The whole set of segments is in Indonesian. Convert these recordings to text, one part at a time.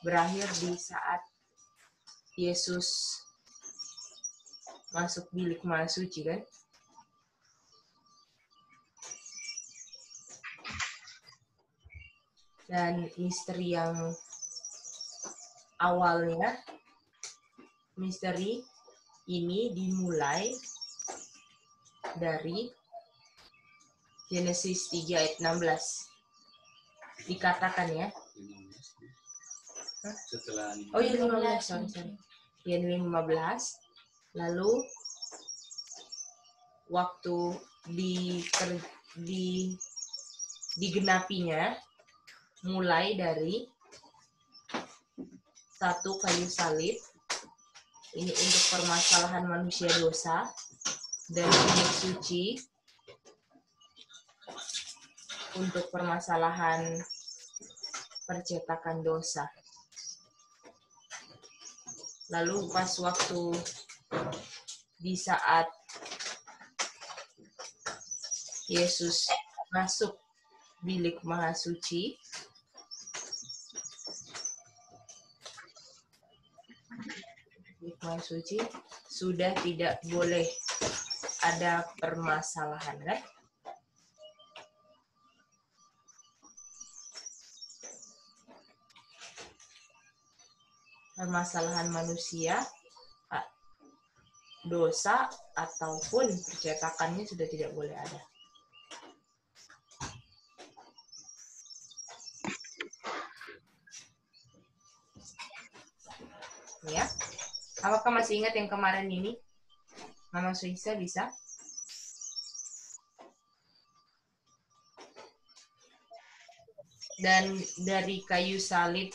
berakhir di saat Yesus masuk bilik maha suci, kan? Dan misteri yang awalnya, misteri ini dimulai dari Genesis 3 ayat 16. Dikatakan ya. Setelah Oh iya 15, sorry. Ya 15. Lalu waktu digenapinya mulai dari satu kayu salib. Ini untuk permasalahan manusia dosa, dan bilik suci untuk permasalahan percetakan dosa. Lalu pas waktu di saat Yesus masuk bilik maha suci, bilik maha suci sudah tidak boleh ada permasalahan, kan? Permasalahan manusia, dosa ataupun percetakannya sudah tidak boleh ada. Ya, apakah masih ingat yang kemarin ini? Mama Suisa bisa? Dan dari kayu salib,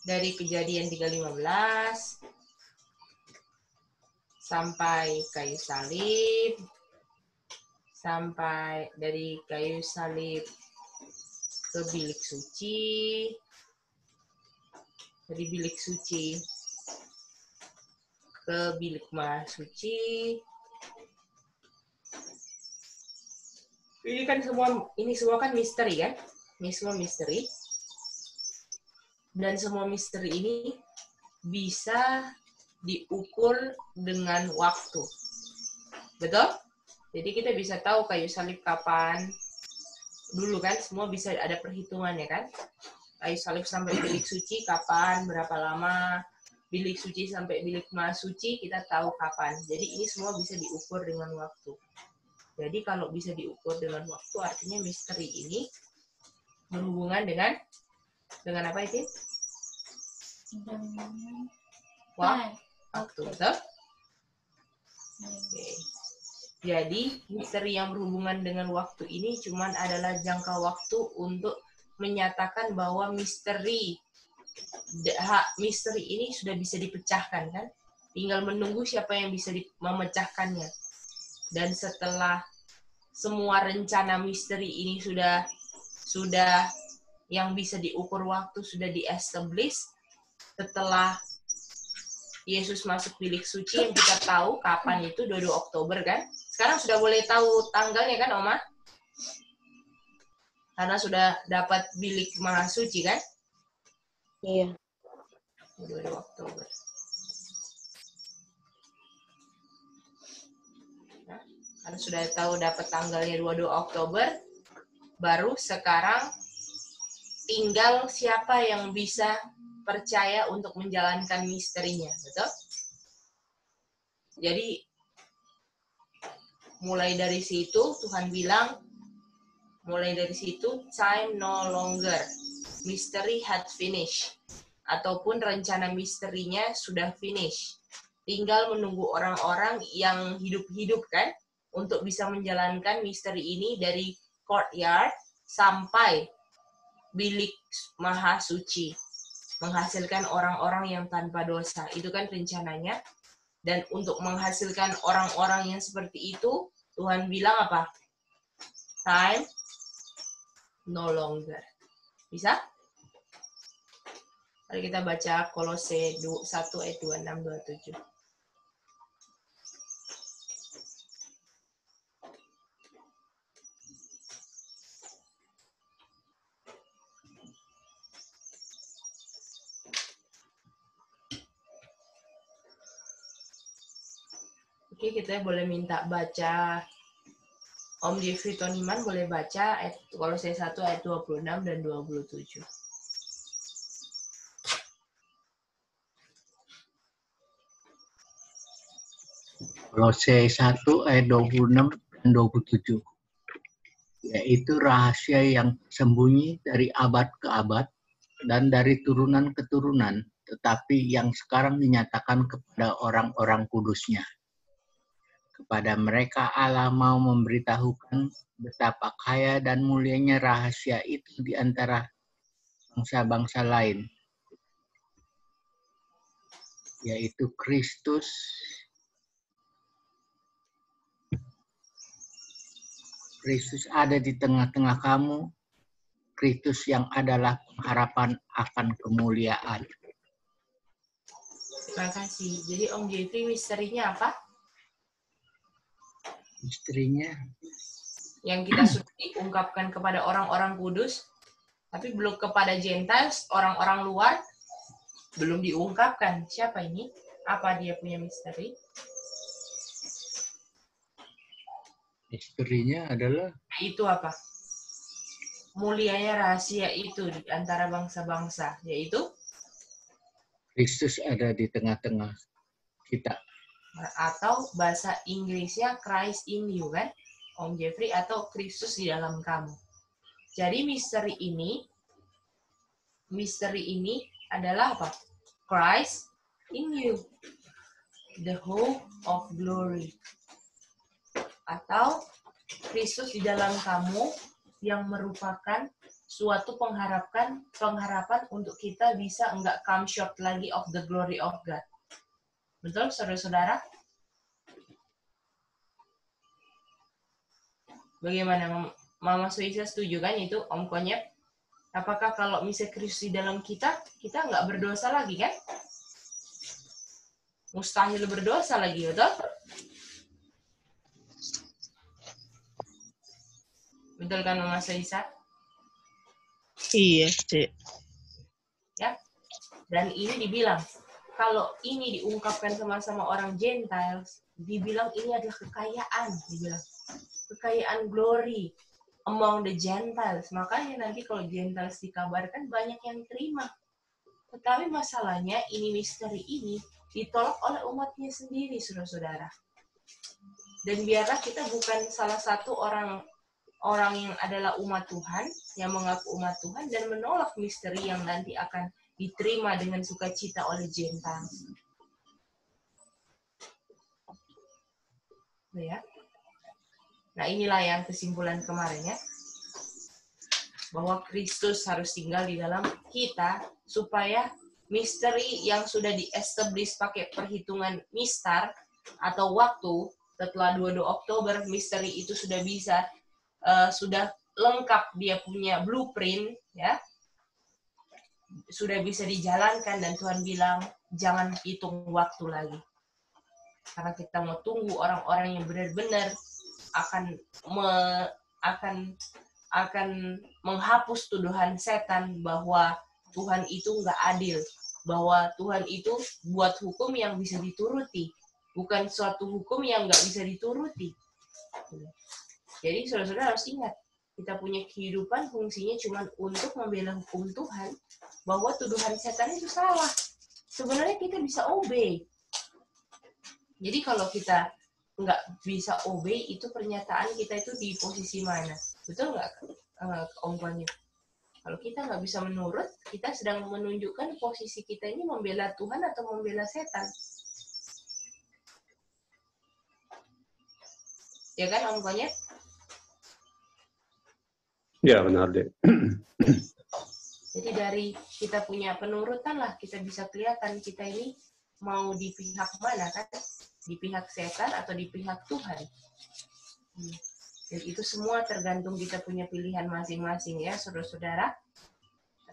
dari Kejadian 3:15 sampai kayu salib, sampai dari kayu salib ke bilik suci, dari bilik suci ke bilik maha suci. Ini kan semua kan misteri, kan? Ini semua misteri. Dan semua misteri ini bisa diukur dengan waktu. Betul? Jadi kita bisa tahu kayu salib kapan. Dulu kan semua bisa ada perhitungannya, kan? Kayu salib sampai bilik suci kapan, berapa lama. Bilik suci sampai bilik maha suci kita tahu kapan. Jadi ini semua bisa diukur dengan waktu. Jadi kalau bisa diukur dengan waktu, artinya misteri ini berhubungan dengan apa itu? Waktu. Betul? Oke. Jadi misteri yang berhubungan dengan waktu ini cuman adalah jangka waktu untuk menyatakan bahwa misteri ini sudah bisa dipecahkan, kan? Tinggal menunggu siapa yang bisa memecahkannya. Dan setelah semua rencana misteri ini sudah yang bisa diukur waktu sudah di-establish, setelah Yesus masuk bilik suci yang kita tahu kapan itu 22 Oktober, kan? Sekarang sudah boleh tahu tanggalnya, kan, Oma? Karena sudah dapat bilik maha suci, kan? Iya. 22 Oktober. Nah, karena sudah tahu dapat tanggalnya 22 Oktober, baru sekarang tinggal siapa yang bisa percaya untuk menjalankan misterinya, betul? Jadi mulai dari situ Tuhan bilang, mulai dari situ time no longer, mystery had finished, ataupun rencana misterinya sudah finish. Tinggal menunggu orang-orang yang hidup-hidup, kan, untuk bisa menjalankan misteri ini dari courtyard sampai bilik maha suci, menghasilkan orang-orang yang tanpa dosa. Itu kan rencananya. Dan untuk menghasilkan orang-orang yang seperti itu, Tuhan bilang apa? Time no longer. Bisa? Mari kita baca Kolose 1 ayat 26-27. Oke, kita boleh minta baca. Om Jeffrey Toniman boleh baca Kolose 1 ayat 26 dan 27. Kolose 1 ayat 26 dan 27. Yaitu rahasia yang sembunyi dari abad ke abad dan dari turunan ke turunan, tetapi yang sekarang dinyatakan kepada orang-orang kudusnya. Kepada mereka Allah mau memberitahukan betapa kaya dan mulianya rahasia itu di antara bangsa-bangsa lain, yaitu Kristus ada di tengah-tengah kamu, Kristus yang adalah pengharapan akan kemuliaan. Terima kasih. Jadi Om Jeffrey misterinya apa? Misterinya Yang kita sudah diungkapkan kepada orang-orang kudus, tapi belum kepada Gentiles, orang-orang luar, belum diungkapkan. Siapa ini? Apa dia punya misteri? Misterinya adalah Itu apa? Mulianya rahasia itu di antara bangsa-bangsa, yaitu Kristus ada di tengah-tengah kita. atau bahasa Inggrisnya Christ in you, kan? Om Jeffrey, atau Kristus di dalam kamu. Jadi misteri ini adalah apa? Christ in you, the hope of glory. Atau Kristus di dalam kamu yang merupakan suatu pengharapan untuk kita bisa enggak come short lagi of the glory of God. Betul, saudara-saudara? Bagaimana, Mama Suisa setuju kan itu, Om Konyet? Apakah kalau misalnya Kristus di dalam kita nggak berdosa lagi kan? Mustahil berdosa lagi, betul? Betul kan, Mama Suisa? Iya, Cik. Ya. Dan ini dibilang, kalau ini diungkapkan sama-sama orang Gentiles, dibilang ini adalah kekayaan, dibilang kekayaan glory among the Gentiles. Makanya nanti kalau Gentiles dikabarkan banyak yang terima. Tetapi masalahnya ini misteri ini ditolak oleh umatnya sendiri, saudara-saudara. Dan biarlah kita bukan salah satu orang yang adalah umat Tuhan, yang mengaku umat Tuhan dan menolak misteri yang nanti akan diterima dengan sukacita oleh Gentiles. Ya. Nah, inilah yang kesimpulan kemarin ya. Bahwa Kristus harus tinggal di dalam kita supaya misteri yang sudah di-establish pakai perhitungan mistar atau waktu setelah 22 Oktober, misteri itu sudah bisa sudah lengkap, dia punya blueprint ya. Sudah bisa dijalankan dan Tuhan bilang jangan hitung waktu lagi. Karena kita mau tunggu orang-orang yang benar-benar akan menghapus tuduhan setan bahwa Tuhan itu nggak adil, bahwa Tuhan itu buat hukum yang bisa dituruti, bukan suatu hukum yang nggak bisa dituruti. Jadi saudara-saudara harus ingat, kita punya kehidupan fungsinya cuma untuk membela hukum Tuhan, bahwa tuduhan setan itu salah. Sebenarnya kita bisa obey. Jadi kalau kita nggak bisa obey, itu pernyataan kita itu di posisi mana? Betul nggak, Om Konyo? Kalau kita nggak bisa menurut, kita sedang menunjukkan posisi kita ini membela Tuhan atau membela setan. Ya kan, Om Konyo? Ya, benar, Dek. Jadi dari kita punya penurutan lah, kita bisa kelihatan kita ini mau di pihak mana kan? Di pihak setan atau di pihak Tuhan. Dan itu semua tergantung kita punya pilihan masing-masing ya, saudara-saudara.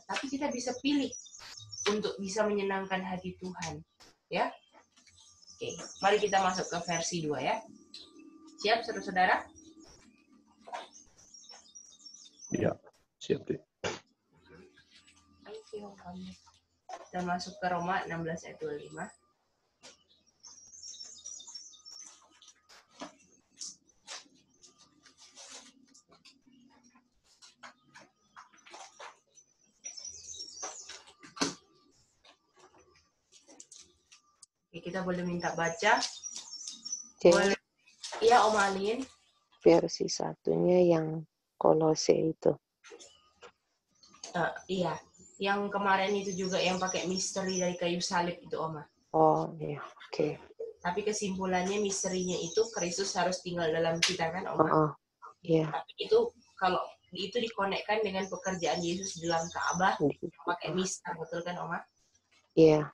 Tapi kita bisa pilih untuk bisa menyenangkan hati Tuhan. Ya. Oke, mari kita masuk ke versi 2 ya. Siap, saudara-saudara? Ya, siap, Dek. Kita masuk ke Roma 16 ayat 25. Oke, kita boleh minta baca. Jadi, Boleh. Iya, Om Alin. versi satunya yang Kolose itu. Iya. Yang kemarin itu juga yang pakai misteri dari kayu salib itu, Oma. Oh, iya. Oke. Tapi kesimpulannya misterinya itu Kristus harus tinggal dalam kita kan, Oma? Oh, iya. Tapi itu kalau itu dikonekkan dengan pekerjaan Yesus di dalam Ka'bah, pakai mister, betul kan, Oma? Iya.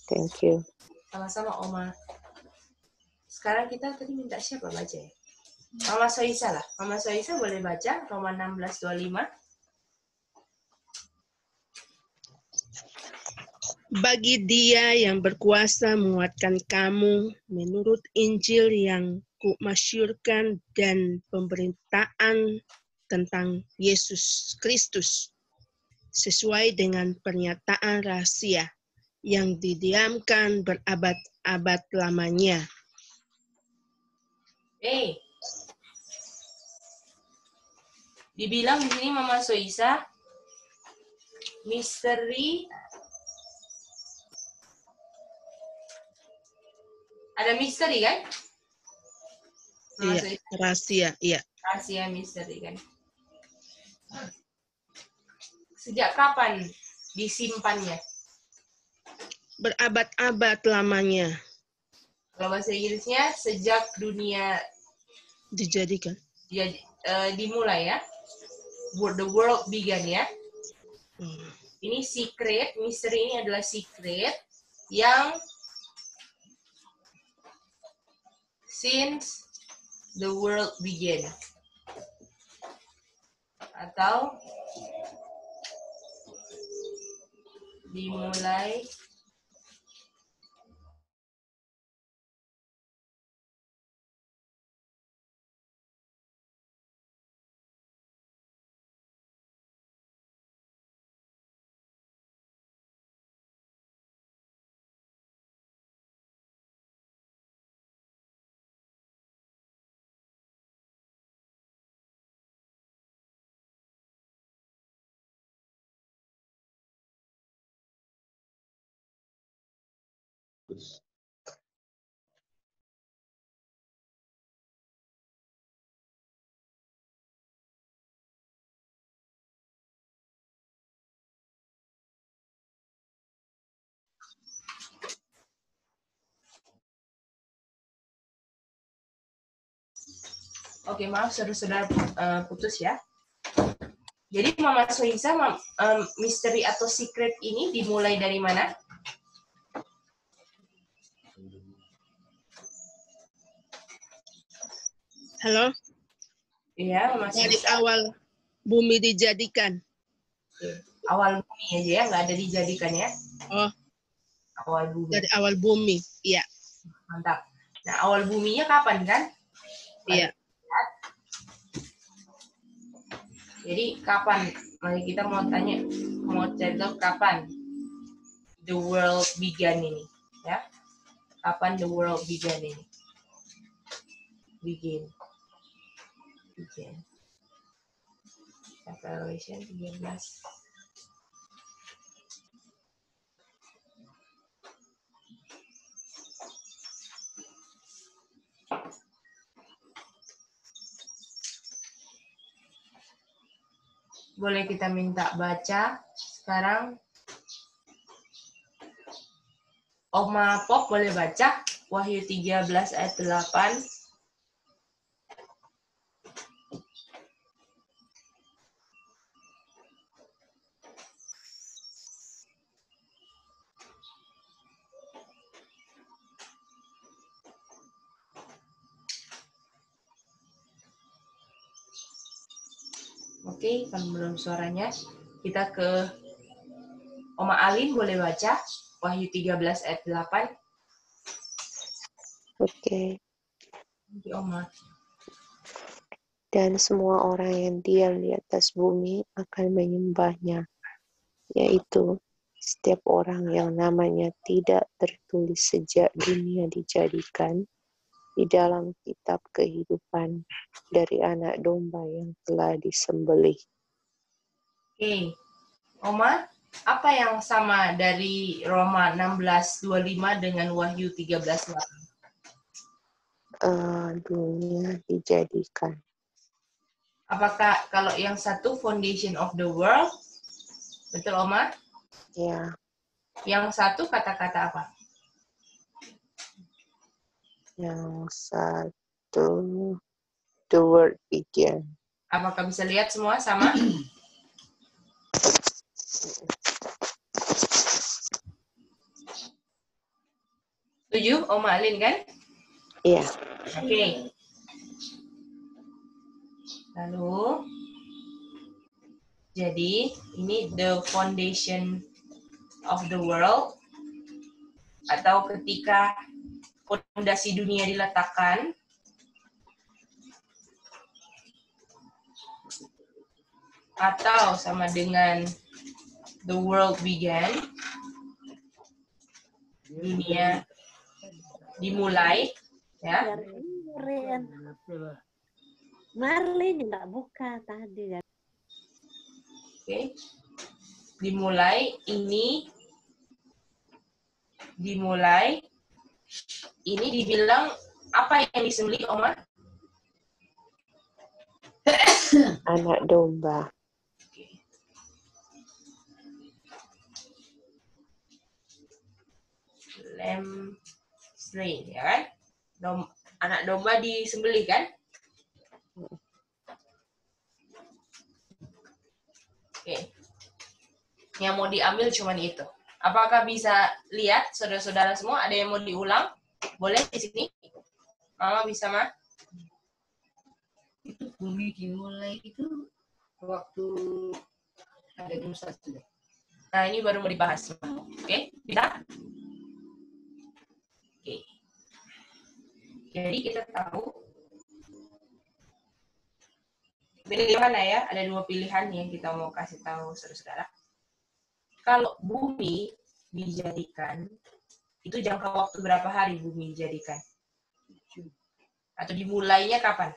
Thank you. Sama-sama, Oma. Sekarang kita tadi minta siapa baca ya? Mama Soisa lah. Mama Soisa boleh baca Roma 16:25. Bagi Dia yang berkuasa menguatkan kamu menurut Injil yang kumasyurkan dan pemberitaan tentang Yesus Kristus sesuai dengan pernyataan rahasia yang didiamkan berabad-abad lamanya. Dibilang di sini Mama Soisa misteri. Ada misteri kan? Iya, rahasia, iya. Rahasia misteri kan. Sejak kapan disimpannya? Berabad-abad lamanya. Kalau bahasa Inggrisnya sejak dunia Dijadikan. Dimulai ya. The world began ya. Hmm. Ini secret, misteri ini adalah secret yang since the world began. Atau dimulai Oke, maaf saudara-saudara putus ya. Jadi Mama Soisa, misteri atau secret ini dimulai dari mana? Halo? Iya, Mama Dari Soisa. awal bumi dijadikan. Awal bumi aja ya, nggak ada dijadikan ya. Oh, Awal bumi. dari awal bumi, iya. Mantap. Nah, awal buminya kapan kan? Iya. Jadi kapan? Mari kita mau cari tahu kapan the world began ini, ya? Kapan the world began ini? Begin. Revelation 13. Boleh kita minta baca sekarang. Oma Pop boleh baca Wahyu 13 ayat 8. Oke, kan belum suaranya. Kita ke Oma Alin boleh baca Wahyu 13 ayat 8. Oke. Oke, Oma. Dan semua orang yang diam di atas bumi akan menyembahnya, yaitu setiap orang yang namanya tidak tertulis sejak dunia dijadikan di dalam kitab kehidupan dari anak domba yang telah disembelih. Oke, Oma, Apa yang sama dari Roma 16:25 dengan Wahyu 13:8? Dunia dijadikan. Apakah kalau yang satu foundation of the world? Betul, Oma? Ya, Yang satu kata-kata apa? yang satu, the word began. Apakah bisa lihat semua sama? Setuju, Oma Alin kan? Iya, Oke. Lalu, jadi ini the foundation of the world, atau ketika fondasi dunia diletakkan, atau sama dengan the world began, dunia dimulai, ya. Marlin nggak buka tadi. Oke. Dimulai ini dibilang apa yang disembelih, Oma? anak domba. Lamb slain, ya kan? Anak domba disembelih kan? Oke. Yang mau diambil cuman itu. Apakah bisa lihat saudara-saudara semua? Ada yang mau diulang? Boleh di sini? Mama bisa, Ma? Itu bumi dimulai itu waktu ada dosa sudah. Nah, ini baru mau dibahas. Oke, bisa? Oke. Jadi kita tahu pilih mana ya? Ada dua pilihan yang kita mau kasih tahu saudara-saudara. Kalau bumi dijadikan, itu jangka waktu berapa hari bumi dijadikan? Atau dimulainya kapan?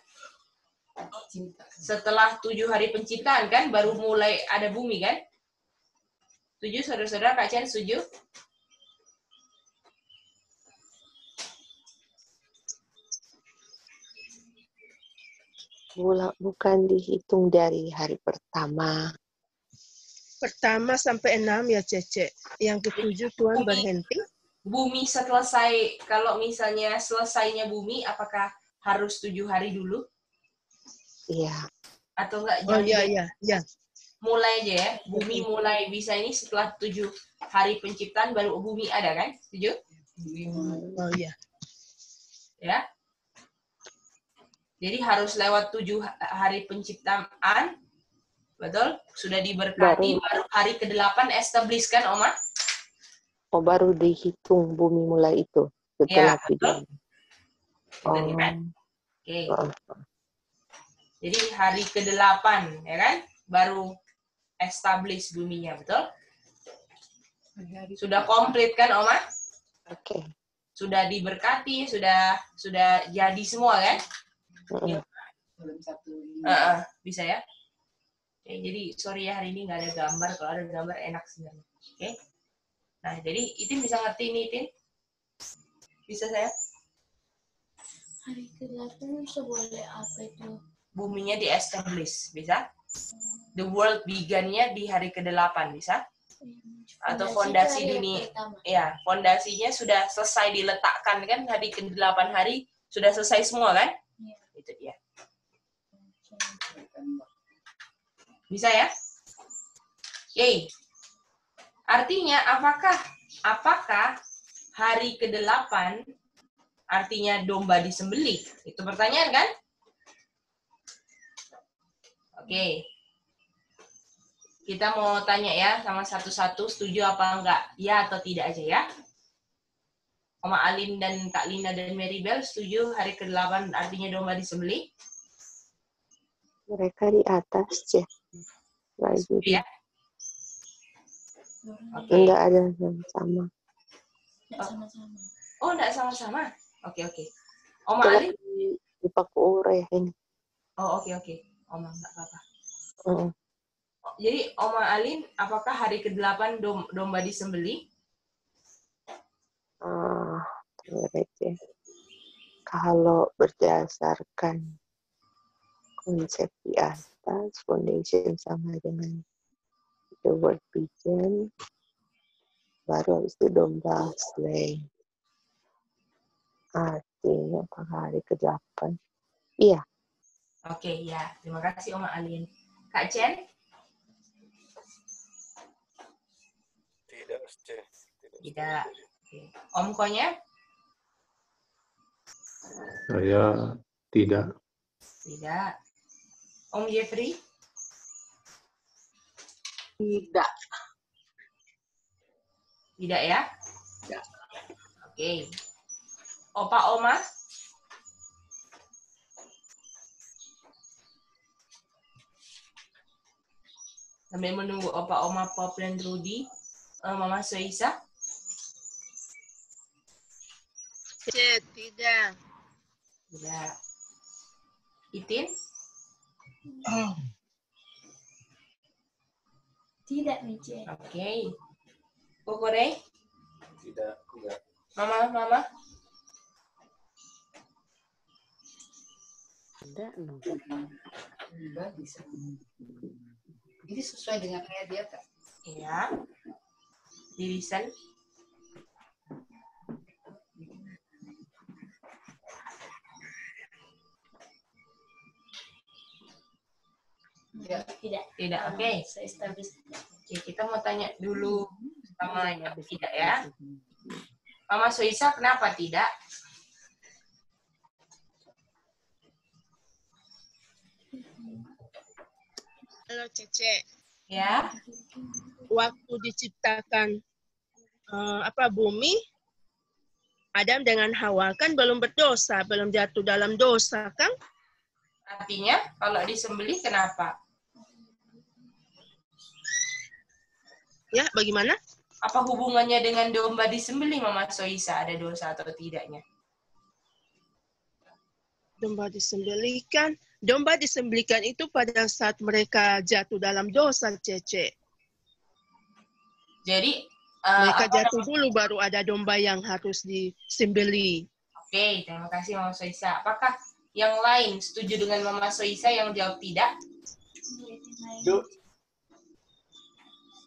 Setelah 7 hari penciptaan kan, baru mulai ada bumi kan? Setuju saudara-saudara? Kak Chen setuju? Bukan dihitung dari hari pertama. Pertama sampai 6 ya, Cece. Yang ketujuh Tuhan berhenti. Bumi selesai, kalau misalnya selesainya bumi, apakah harus 7 hari dulu? Iya, Atau enggak? Oh iya. Mulai aja ya. Bumi mulai bisa ini setelah 7 hari penciptaan, baru bumi ada kan? Setuju? Oh iya. Ya. Jadi harus lewat 7 hari penciptaan, betul? Sudah diberkati, baru hari ke-8 establish kan, Oma? Oh, baru dihitung bumi mulai itu setelah Ya, betul. Oh. Kan? Oke. Oh. Jadi hari ke-8, ya kan? Baru establish buminya, betul? Sudah komplit kan, Oma? Oke. Sudah diberkati, sudah jadi semua kan? Bisa ya? Oke, jadi sorry ya hari ini nggak ada gambar. Kalau ada gambar enak sebenarnya. Oke. Nah, jadi Itin bisa ngerti ini, Itin? Bisa saya? Hari ke-8 seboleh apa itu? Buminya di-establish, bisa? The world began-nya di hari ke-8, bisa? Atau fondasi dunia. Ya, fondasinya sudah selesai diletakkan kan, hari ke-8 hari sudah selesai semua kan? Ya. Itu dia. Bisa ya? Oke. Artinya apakah hari ke-8 artinya domba disembelih? Itu pertanyaan kan? Oke. Kita mau tanya ya sama satu-satu, setuju apa enggak? Ya atau tidak aja ya? Oma Alin dan Kak Lina dan Maribel setuju hari ke-8 artinya domba disembelih? Mereka di atas ya. Lagi. Ya? Okay. Enggak ada yang sama. Enggak sama-sama. Oh, enggak sama-sama? Oke. Oma Alin? Di Paku Ure ini. Oh, oke. Oma, enggak apa-apa. jadi Oma Alin, apakah hari ke-8 domba disembelih? Berarti kalau berdasarkan konsep di atas, foundation sama dengan the word begin, baru habis itu domba slay. Artinya apakah hari ke-8? Iya. Oke, ya. Terima kasih Oma Alin. Kak Chen? Tidak, Tidak. Oke. Om Konya? Saya tidak. Tidak. Om Jeffrey? Tidak. Tidak ya? Tidak. Oke. Opa Oma? Sambil menunggu Opa Oma, Pop, dan Rudy, Mama Soisa? Tidak. Tidak. Itin? Tidak, Mice. Oke. Kokore? Tidak. Mama? Ada no. Enggak bisa. Ini sesuai dengan ayat dia, Kak. Iya. Dirisan? Tidak. Tidak, oke. Saya establish. Oke, kita mau tanya dulu sama yang tidak ya. Mama Soisa, kenapa tidak? Halo Cece, Ya. waktu diciptakan bumi, Adam dengan Hawa kan belum berdosa, belum jatuh dalam dosa kan? Artinya, kalau disembelih kenapa? Ya, bagaimana? Apa hubungannya dengan domba disembelih, Mama Soisa? Ada dosa atau tidaknya? Domba disembelihkan itu pada saat mereka jatuh dalam dosa, Cece. Jadi, Mereka jatuh dulu baru ada domba yang harus disembelih. Oke, terima kasih Mama Soisa. Apakah yang lain setuju dengan Mama Soisa yang jawab tidak?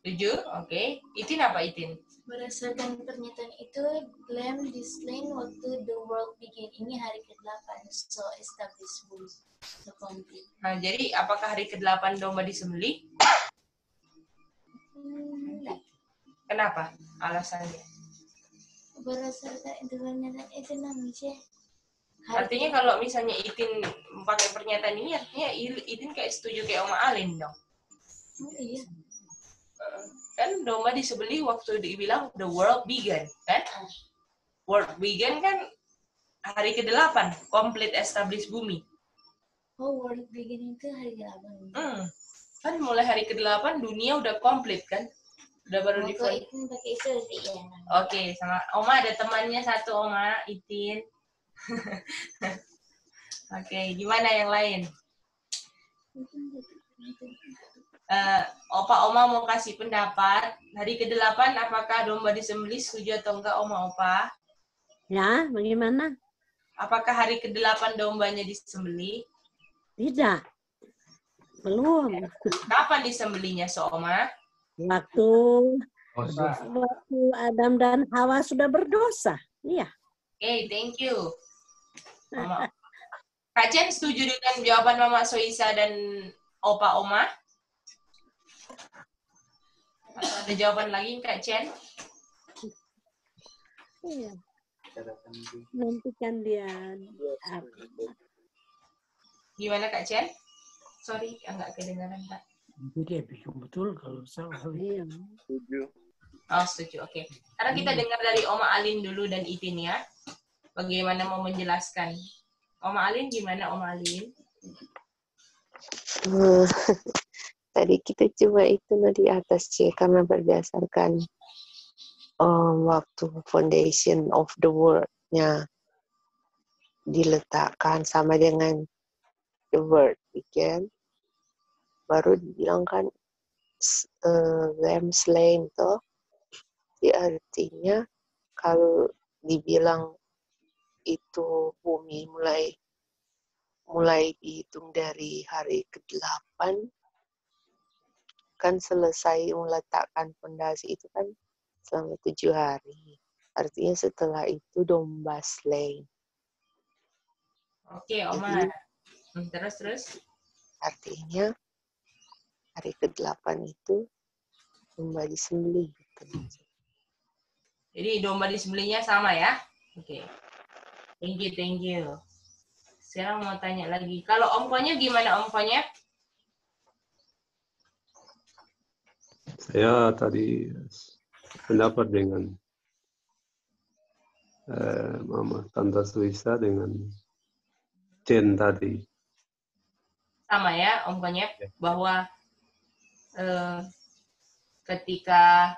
Setuju? Oke. Itin apa Itin? Berdasarkan pernyataan itu, lamb slain waktu the world begin. Ini hari ke-8. So, establish boom. So, complete. Nah, jadi apakah hari ke-8 domba disembelih? Tidak. Kenapa? Alasannya? Berdasarkan pernyataan itu namanya. Artinya kalau misalnya Itin pakai pernyataan ini, artinya Itin kayak setuju kayak Oma Alin dong. Oh, iya. Kan domba disembelih waktu dibilang the world began, kan? World began kan hari ke-8, complete establish bumi. Oh, world begin itu hari ke-8. Kan mulai hari ke-8 dunia udah komplit kan? Udah baru di Itin pakai itu ya. Oke, sama Oma ada temannya satu Oma, Itin. Oke, gimana yang lain? Opa Oma mau kasih pendapat. Hari ke-8 apakah domba disembelih, setuju atau enggak Oma Opa? Ya, bagaimana? Apakah hari ke-8 dombanya disembelih? Tidak. Belum. Kapan disembelihnya, Oma? Waktu Adam dan Hawa sudah berdosa. Iya. Oke, thank you. Mama. Kak Chen setuju dengan jawaban Mama Soisa dan Opa Oma? Atau ada jawaban lagi Kak Chen? Iya. Nantikan dia. Gimana Kak Chen? Sorry, enggak kedengaran Kak. Dia bilang betul kalau salah. Iya. Setuju. Oh, setuju. Oke. Sekarang kita dengar dari Oma Alin dulu dan Itin ya. Bagaimana mau menjelaskan? Oma Alin gimana Oma Alin? Tadi kita coba itu di atas C karena berdasarkan waktu foundation of the world-nya diletakkan sama dengan the word begin, baru dibilangkan lamb slain toh, ya artinya kalau dibilang itu bumi mulai dihitung dari hari ke-8, kan selesai meletakkan fondasi itu kan selama 7 hari. Artinya setelah itu domba slain. Oke, Oma. Terus. Artinya hari ke-8 itu domba disembelih. Jadi domba disembelihnya sama ya? Oke. Thank you. Sekarang mau tanya lagi. Kalau ongkonya gimana ongkonya? Saya tadi pendapat dengan Mama Tante Suisa dengan Chen tadi. Sama ya ongkonya, bahwa ketika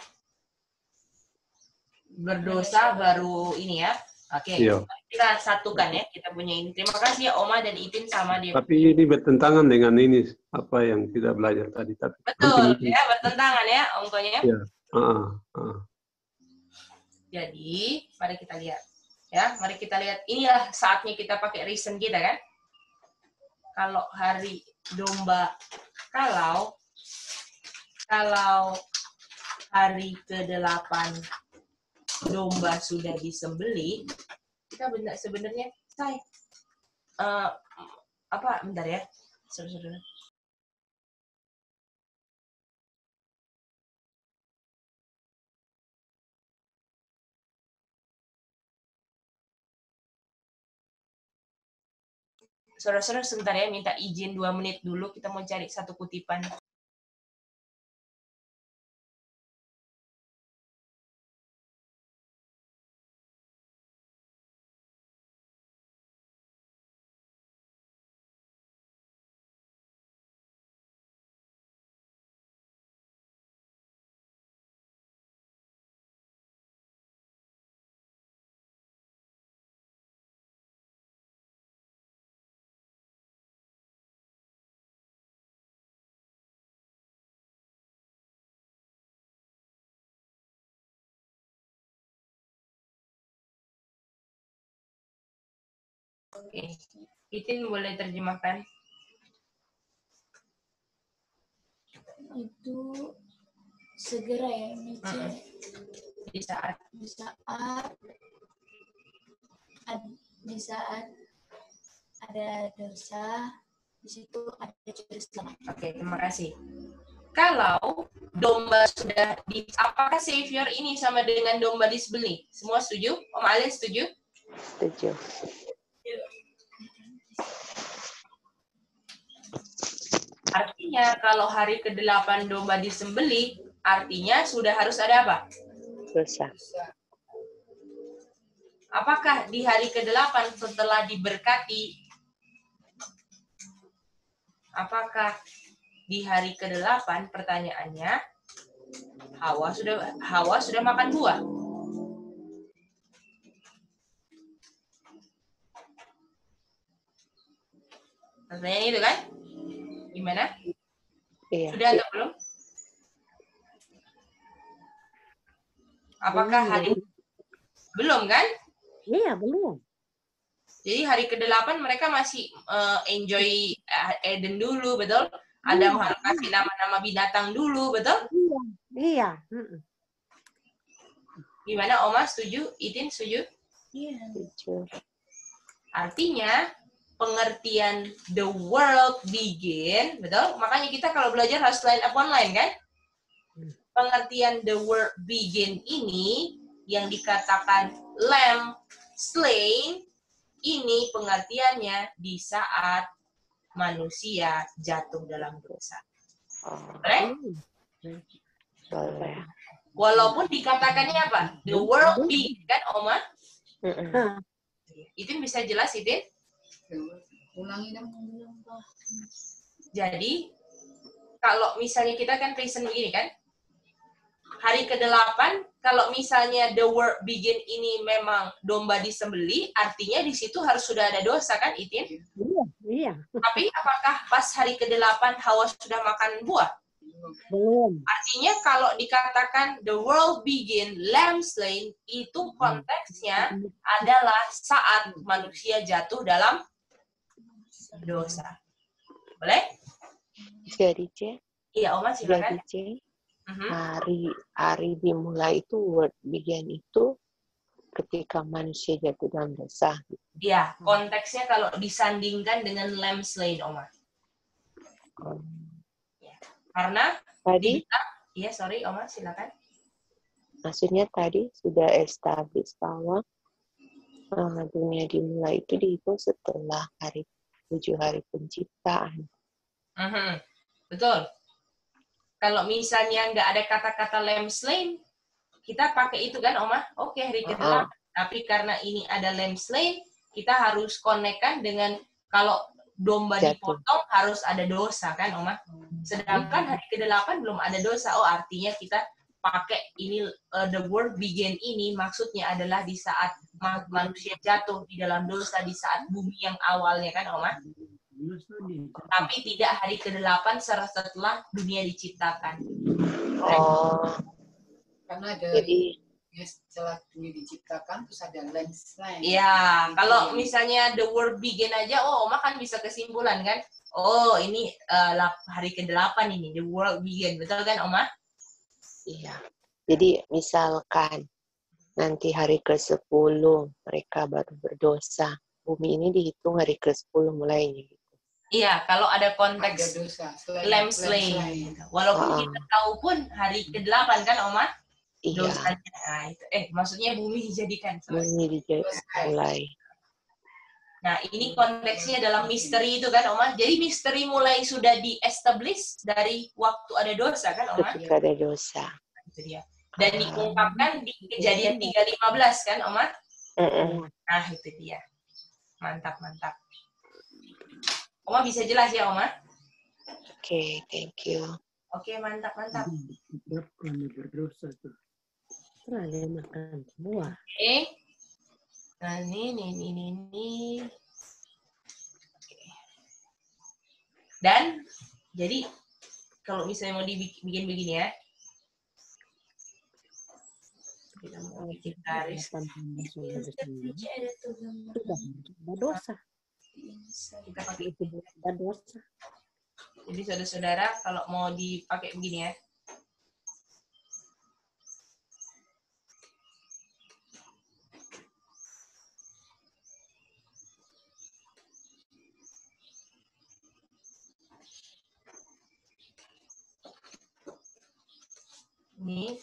berdosa baru ini ya. Oke. Iya. Kita satukan ya, kita punya ini. Terima kasih ya Oma dan Itin sama dia. Tapi ini bertentangan dengan ini apa yang kita belajar tadi. Tapi betul ya, bertentangan ya ongkonya. Iya. Jadi mari kita lihat ya, mari kita lihat. Inilah saatnya kita pakai reason kita kan. Kalau hari domba, kalau hari ke-8 domba sudah disembelih, kita sebenarnya bentar ya. Saudara. Saudara-saudara sebentar ya, minta izin 2 menit dulu, kita mau cari satu kutipan. Oke, Itin boleh terjemahkan? Itu segera ya, di saat ada dosa, di situ ada juru selamat. Oke, terima kasih. Kalau domba sudah apakah Savior ini sama dengan domba disembelih? Semua setuju? Om Alin setuju? Setuju. Artinya kalau hari ke-8 domba disembelih, artinya sudah harus ada apa? Dosa. Apakah di hari ke-8 setelah diberkati, apakah di hari ke-8 pertanyaannya Hawa sudah makan buah? Pertanyaan itu kan? Gimana? Iya. Sudah atau belum? Apakah hari belum kan? Iya, belum. Jadi hari ke-8 mereka masih enjoy Eden dulu, betul? Adam harus kasih nama-nama binatang dulu, betul? Iya. Gimana Oma, setuju? Itin setuju? Iya. Setuju. Artinya pengertian the world begin, betul? Makanya kita kalau belajar harus line up online kan? Pengertian the world begin ini yang dikatakan lamb slain, ini pengertiannya di saat manusia jatuh dalam dosa. Right? Walaupun dikatakannya apa? The world begin, kan Oma? Itu bisa jelas, Itin? Ulangi dong. Jadi, kalau misalnya kita kan reason begini kan, hari ke-8, kalau misalnya the world begin ini memang domba disembelih, artinya di situ harus sudah ada dosa kan, Itin? Iya. Tapi apakah pas hari ke-8 Hawa sudah makan buah? Belum. Artinya kalau dikatakan the world begin, lamb slain, itu konteksnya adalah saat manusia jatuh dalam dosa. Boleh? Jadi C, Iya, Oma silakan. jadi C, hari dimulai itu word begin itu ketika manusia jatuh dalam dosa. Iya, konteksnya kalau disandingkan dengan lamb slain, Oma. Ya. Karena Tadi, iya sorry Oma silakan. maksudnya tadi sudah establish bahwa dunia dimulai itu dihitung setelah 7 hari penciptaan. Betul. Kalau misalnya nggak ada kata-kata lamb slain, kita pakai itu kan, Oma? Oke, hari ke-8. Tapi karena ini ada lamb slain, kita harus konekkan dengan kalau domba dipotong harus ada dosa kan, Oma? Sedangkan hari ke-8 belum ada dosa. Oh, artinya kita pakai ini the word begin ini maksudnya adalah di saat manusia jatuh di dalam dosa, di saat bumi yang awalnya kan, Oma? Tapi tidak hari ke-8 setelah dunia diciptakan. Karena ada setelah dunia diciptakan terus ada landslide. Iya, kalau misalnya the word begin aja, Oma kan bisa kesimpulan kan? Oh, ini hari ke-8 ini, the world begin. Betul kan, Oma? Iya. Jadi misalkan nanti hari ke-10 mereka baru berdosa. Bumi ini dihitung hari ke-10 mulainya. Iya, kalau ada konteks lamb slain. Walaupun kita tahu pun hari ke-8 kan, Oma? Iya. Dosanya. Nah, itu. Maksudnya bumi dijadikan. Bumi mulai. Nah, ini konteksnya dalam misteri itu kan, Oma? Jadi misteri mulai sudah di-establish dari waktu ada dosa kan, Oma? Ketika ada dosa. Itu dia. Dan diungkapkan di Kejadian 3:15 kan, Oma? Nah, itu dia. Mantap, mantap. Oma bisa jelas ya, Oma? Oke, thank you. Oke, mantap, mantap. Berdosa tuh. Ada makan semua. Oke. Nah, ini. Oke. Dan, jadi, kalau misalnya mau dibikin begini ya. Kita mau bikin garis. Dosa. Kita pakai itu dosa. Jadi saudara-saudara kalau mau dipakai begini ya. Ini.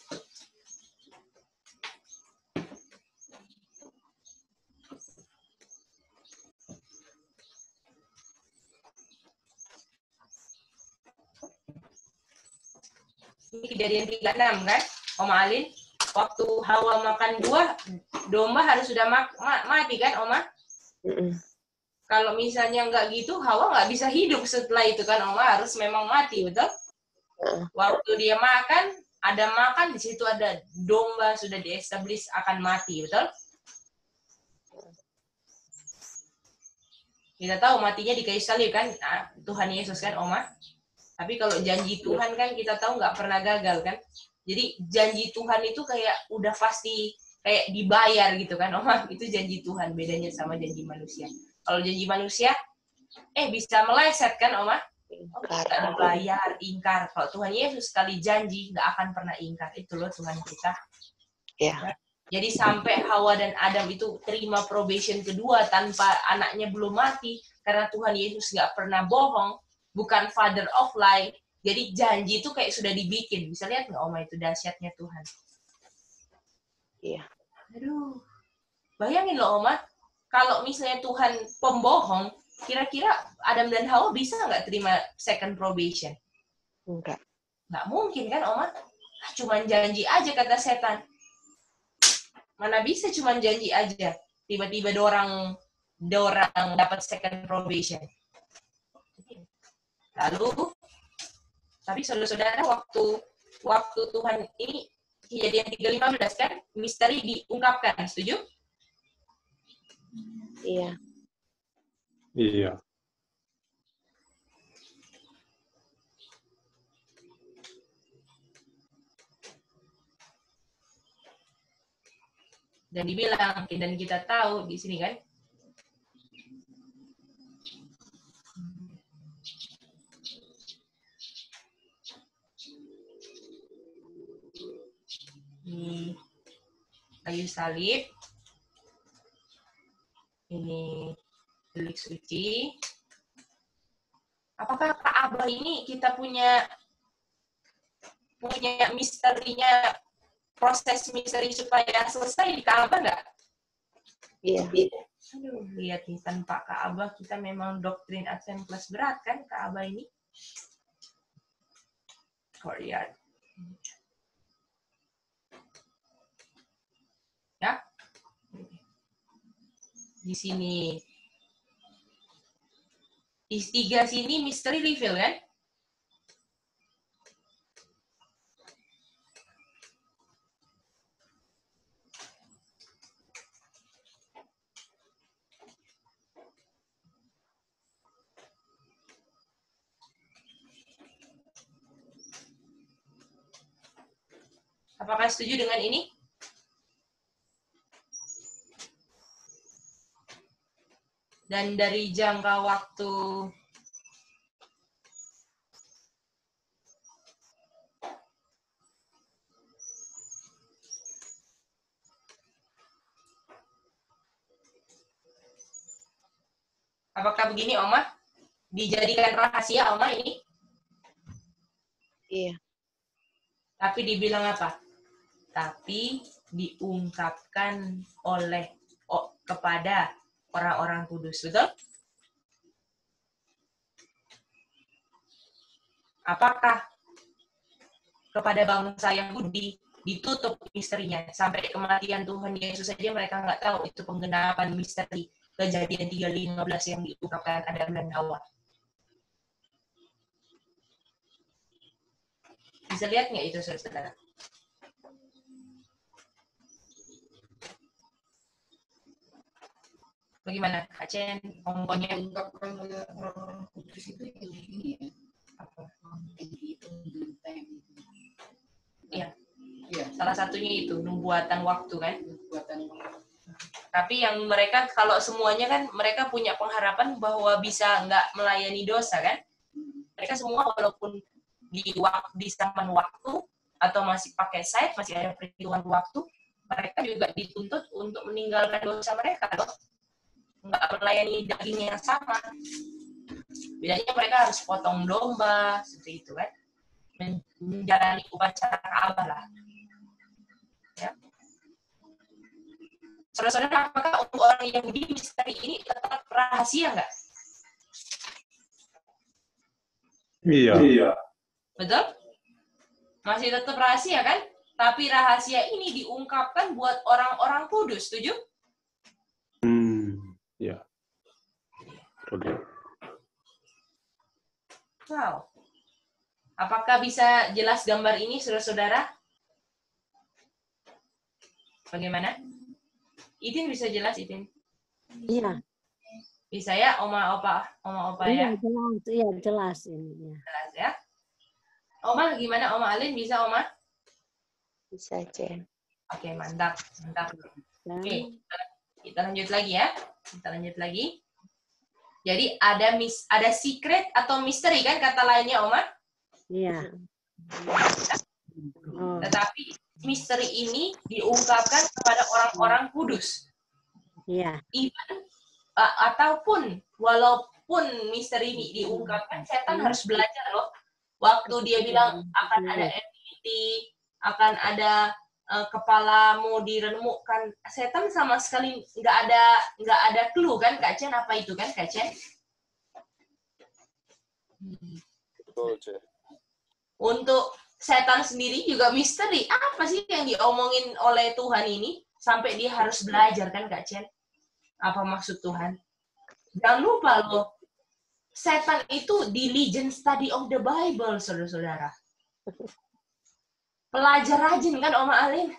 Ini Kejadian 36 kan, Oma Alin? Waktu Hawa makan buah, domba harus sudah mati kan, Oma? Kalau misalnya nggak gitu, Hawa nggak bisa hidup setelah itu kan, Oma? Harus memang mati, betul? Waktu dia makan, di situ ada domba sudah di-establish akan mati, betul? Kita tahu matinya di kayu salib kan, Tuhan Yesus kan, Oma? Tapi kalau janji Tuhan kan kita tahu nggak pernah gagal kan? Jadi janji Tuhan itu kayak udah pasti kayak dibayar gitu kan, Oma? Itu janji Tuhan, bedanya sama janji manusia. Kalau janji manusia, bisa meleset kan, Oma? Nggak dibayar, ingkar. Kalau Tuhan Yesus sekali janji, nggak akan pernah ingkar. Itu loh Tuhan kita. Ya. Jadi sampai Hawa dan Adam itu terima probation kedua tanpa anaknya belum mati, karena Tuhan Yesus nggak pernah bohong, bukan father of lie. Jadi janji itu kayak sudah dibikin. Bisa lihat nggak, Oma, itu dahsyatnya Tuhan. Iya. Aduh. Bayangin loh, Oma, kalau misalnya Tuhan pembohong, kira-kira Adam dan Hawa bisa nggak terima second probation? Enggak. Nggak mungkin kan, Oma? Cuman janji aja kata setan. Mana bisa cuman janji aja. Tiba-tiba dorang dapat second probation. Lalu, tapi saudara-saudara waktu Tuhan ini Kejadian 3:15 kan, misteri diungkapkan, setuju? Iya. Iya. Dan dibilang, dan kita tahu di sini kan, di kayu salib, ini delik suci. Apakah Ka'bah ini kita punya misterinya, proses misteri supaya selesai di Ka'bah nggak? Iya. Aduh, lihat nih, tanpa Ka'bah kita memang doktrin Advent kelas berat kan, Ka'bah ini. Courtyard. Ya. Di sini. Di 3 sini misteri reveal kan? Apakah setuju dengan ini? Dan dari jangka waktu apakah begini, Oma? Dijadikan rahasia, Oma, ini? Iya. Tapi dibilang apa? Tapi diungkapkan kepada orang-orang kudus, betul? Apakah kepada bangsa Yahudi ditutup misterinya sampai kematian Tuhan Yesus saja mereka nggak tahu itu penggenapan misteri Kejadian 3:15 yang diungkapkan Adam dan Hawa. Bisa lihat nggak itu, saudara? Bagaimana, Kak Chen? Ongkonya Diungkapkan oleh orang-orang kudus itu ini ya. apa? Itu time. Iya. Iya. Salah satunya itu nubuatan waktu kan? Nubuatan waktu. Tapi yang mereka kalau semuanya kan mereka punya pengharapan bahwa bisa nggak melayani dosa kan? Mereka semua walaupun di zaman waktu atau masih pakai site, masih ada perhitungan waktu, mereka juga dituntut untuk meninggalkan dosa mereka loh. Nggak melayani daging yang sama. Bedanya mereka harus potong domba, seperti itu kan. Menjalani upacara Ka'bah lah. Ya. Saudara-saudara, apakah untuk orang Yahudi misteri ini tetap rahasia nggak? Iya. Betul? Masih tetap rahasia kan? Tapi rahasia ini diungkapkan buat orang-orang kudus, setuju? Ya. Wow. Apakah bisa jelas gambar ini, saudara-saudara? Bagaimana? Idin bisa jelas, Idin? Iya. Bisa ya, Oma Opa ya? Iya, jelas ini. Ya. Jelas ya. Oma, gimana Oma Alin? Bisa, Oma? Bisa, Chen. Oke, mantap. Oke, kita lanjut lagi ya. Jadi ada secret atau misteri kan kata lainnya, Oma? Iya. Tetapi misteri ini diungkapkan kepada orang-orang kudus. Iya. Ataupun walaupun misteri ini diungkapkan, setan harus belajar loh. Waktu dia bilang akan ada entity, akan ada kepalamu diremukkan, setan sama sekali nggak ada clue kan, Kak Chen, apa itu kan, Kak Chen? Betul, Cek. Untuk setan sendiri juga misteri. Apa sih yang diomongin oleh Tuhan ini sampai dia harus belajar kan, Kak Chen? Apa maksud Tuhan? Jangan lupa loh, setan itu diligent study of the Bible, saudara-saudara. Pelajar rajin kan, Oma Alin?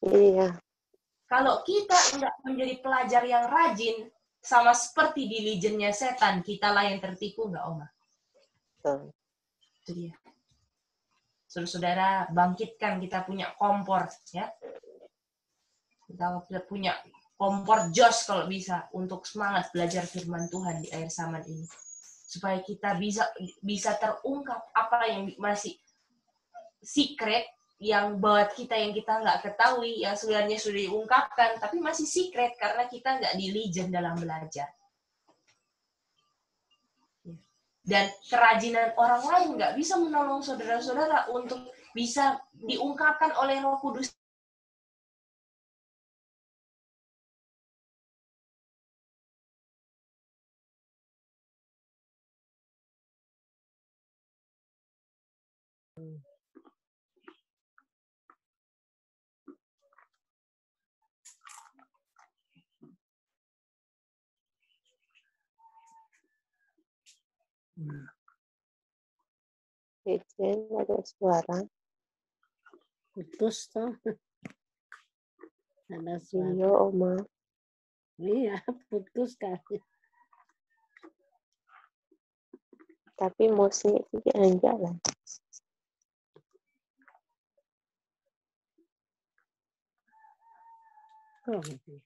Iya. Kalau kita enggak menjadi pelajar yang rajin, sama seperti diligentnya setan, kita lah yang tertipu, enggak, Oma? Itu dia. Saudara-saudara, bangkitkan, kita punya kompor, ya. Kita punya kompor jos kalau bisa untuk semangat belajar firman Tuhan di akhir zaman ini. Supaya kita bisa terungkap apa yang masih secret yang buat kita yang kita nggak ketahui, yang sebenarnya sudah diungkapkan, tapi masih secret karena kita nggak diligent dalam belajar. Dan kerajinan orang lain nggak bisa menolong saudara-saudara untuk bisa diungkapkan oleh Roh Kudus. Jen, ada suara. Putus toh. Ada Iya, suara. Oma. Iya, putus kali. Tapi mouse-nya itu jalan-jalan. Oh, gitu.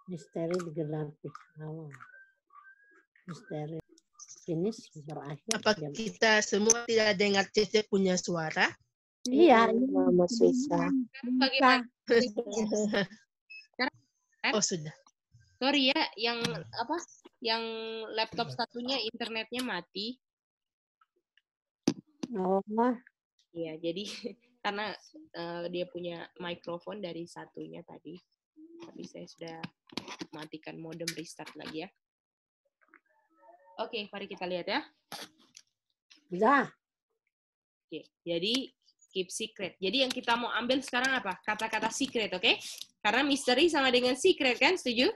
Misteri digenapi awal. Misteri finish berakhir. Apa kita semua tidak dengar Cece punya suara? Iya, Mama Sisa. Bagaimana? Oh, sudah. Sorry ya, yang apa? Yang laptop satunya internetnya mati. Oh, Iya, jadi karena dia punya mikrofon dari satunya tadi. Tapi saya sudah matikan modem, restart lagi ya. Oke, mari kita lihat ya. bisa. Oke, jadi keep secret. Jadi yang kita mau ambil sekarang apa? Kata-kata secret, oke? Karena misteri sama dengan secret kan, setuju?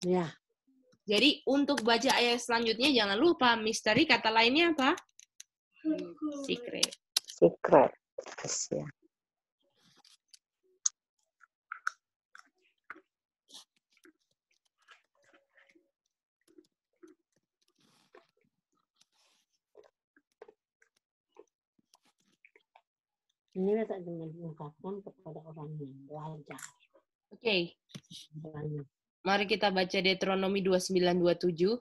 Ya. Jadi untuk baca ayat selanjutnya jangan lupa misteri kata lainnya apa? Secret. Secret. Ya. Ini tak cuma diungkapkan kepada orang yang belajar. Oke. Mari kita baca Deuteronomi 29:27.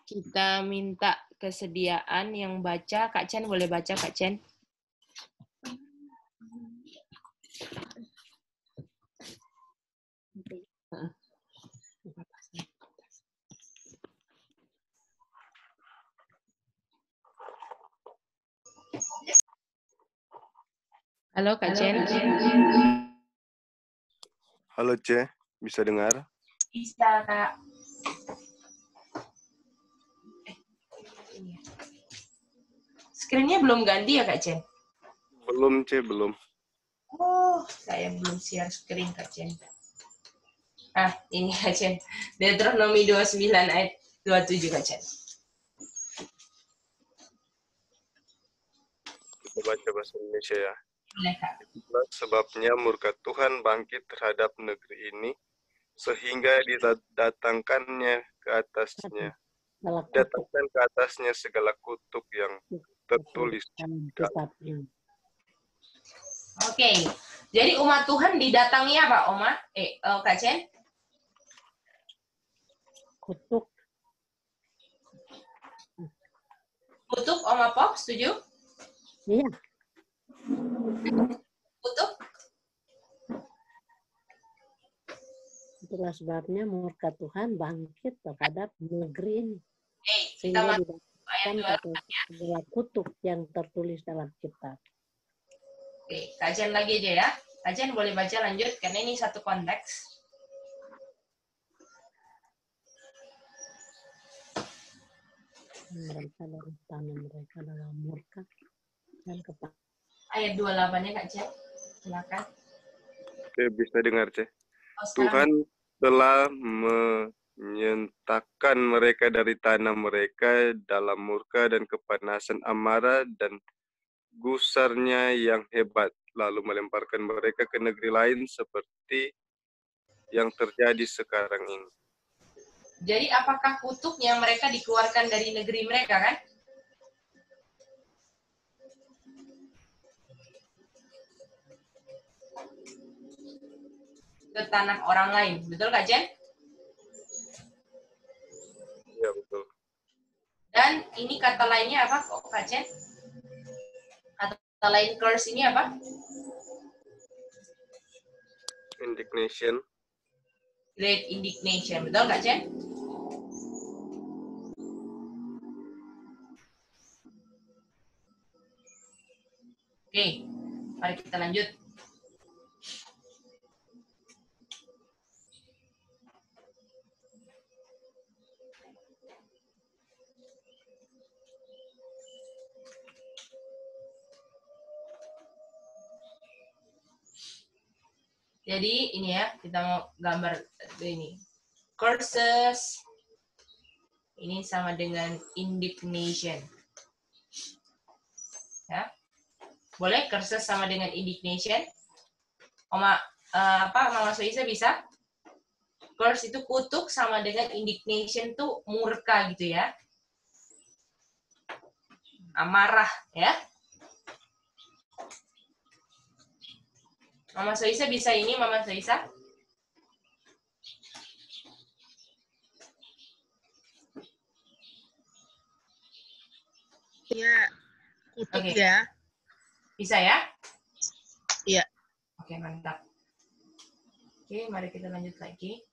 Kita minta kesediaan yang baca. Kak Chen boleh baca, Kak Chen? Halo, Kak Chen. Halo, Ce. Bisa dengar? Bisa, Kak. Screen-nya belum ganti ya, Kak Chen? Belum, Ce, belum. Oh, saya belum share screen, Kak Chen. Ah, ini Kak Chen. Deuteronomi 29 ayat 27, Kak Chen. Kita baca bahasa Indonesia ya. Boleh, Kak. Sebabnya murka Tuhan bangkit terhadap negeri ini, sehingga didatangkannya ke atasnya. Datangkan ke atasnya segala kutuk yang tertulis. Oke, jadi umat Tuhan didatangi apa, Oma? Kak Chen? Kutuk. Kutuk, Oma Pop, setuju? Iya. Kutuk? Itulah sebabnya murka Tuhan bangkit terhadap negeri ini. Kita Sehingga masuk ayat didatangkan segala kutuk yang tertulis dalam kitab. Oke, Kak Chen lagi aja ya. Kak Chen boleh baca lanjut, karena ini satu konteks. Mereka dari tanah mereka dalam murka dan kepada. Ayat 28-nya, Kak Chen. Silakan. Oke, bisa dengar, Ce. Oh, Tuhan telah menyentakkan mereka dari tanah mereka dalam murka dan kepanasan amarah dan gusarnya yang hebat, lalu melemparkan mereka ke negeri lain seperti yang terjadi sekarang ini. Jadi apakah kutuknya mereka dikeluarkan dari negeri mereka, kan? ke tanah orang lain. Betul Kak Jen? Iya, betul. Dan ini kata lainnya apa Kak Jen? Kata lain curse ini apa? Indignation. Great indignation. Betul Kak Jen? Oke, mari kita lanjut. Jadi ini ya, kita mau gambar ini. Curses ini sama dengan indignation. Ya. Boleh curses sama dengan indignation? Mama Soisa bisa? Curse itu kutuk sama dengan indignation tuh murka gitu ya. Amarah ya. Mama Soisa bisa ini, Mama Soisa? Ya, kutuk Oke. ya. Bisa ya? Iya. Oke, mantap. Oke, mari kita lanjut lagi.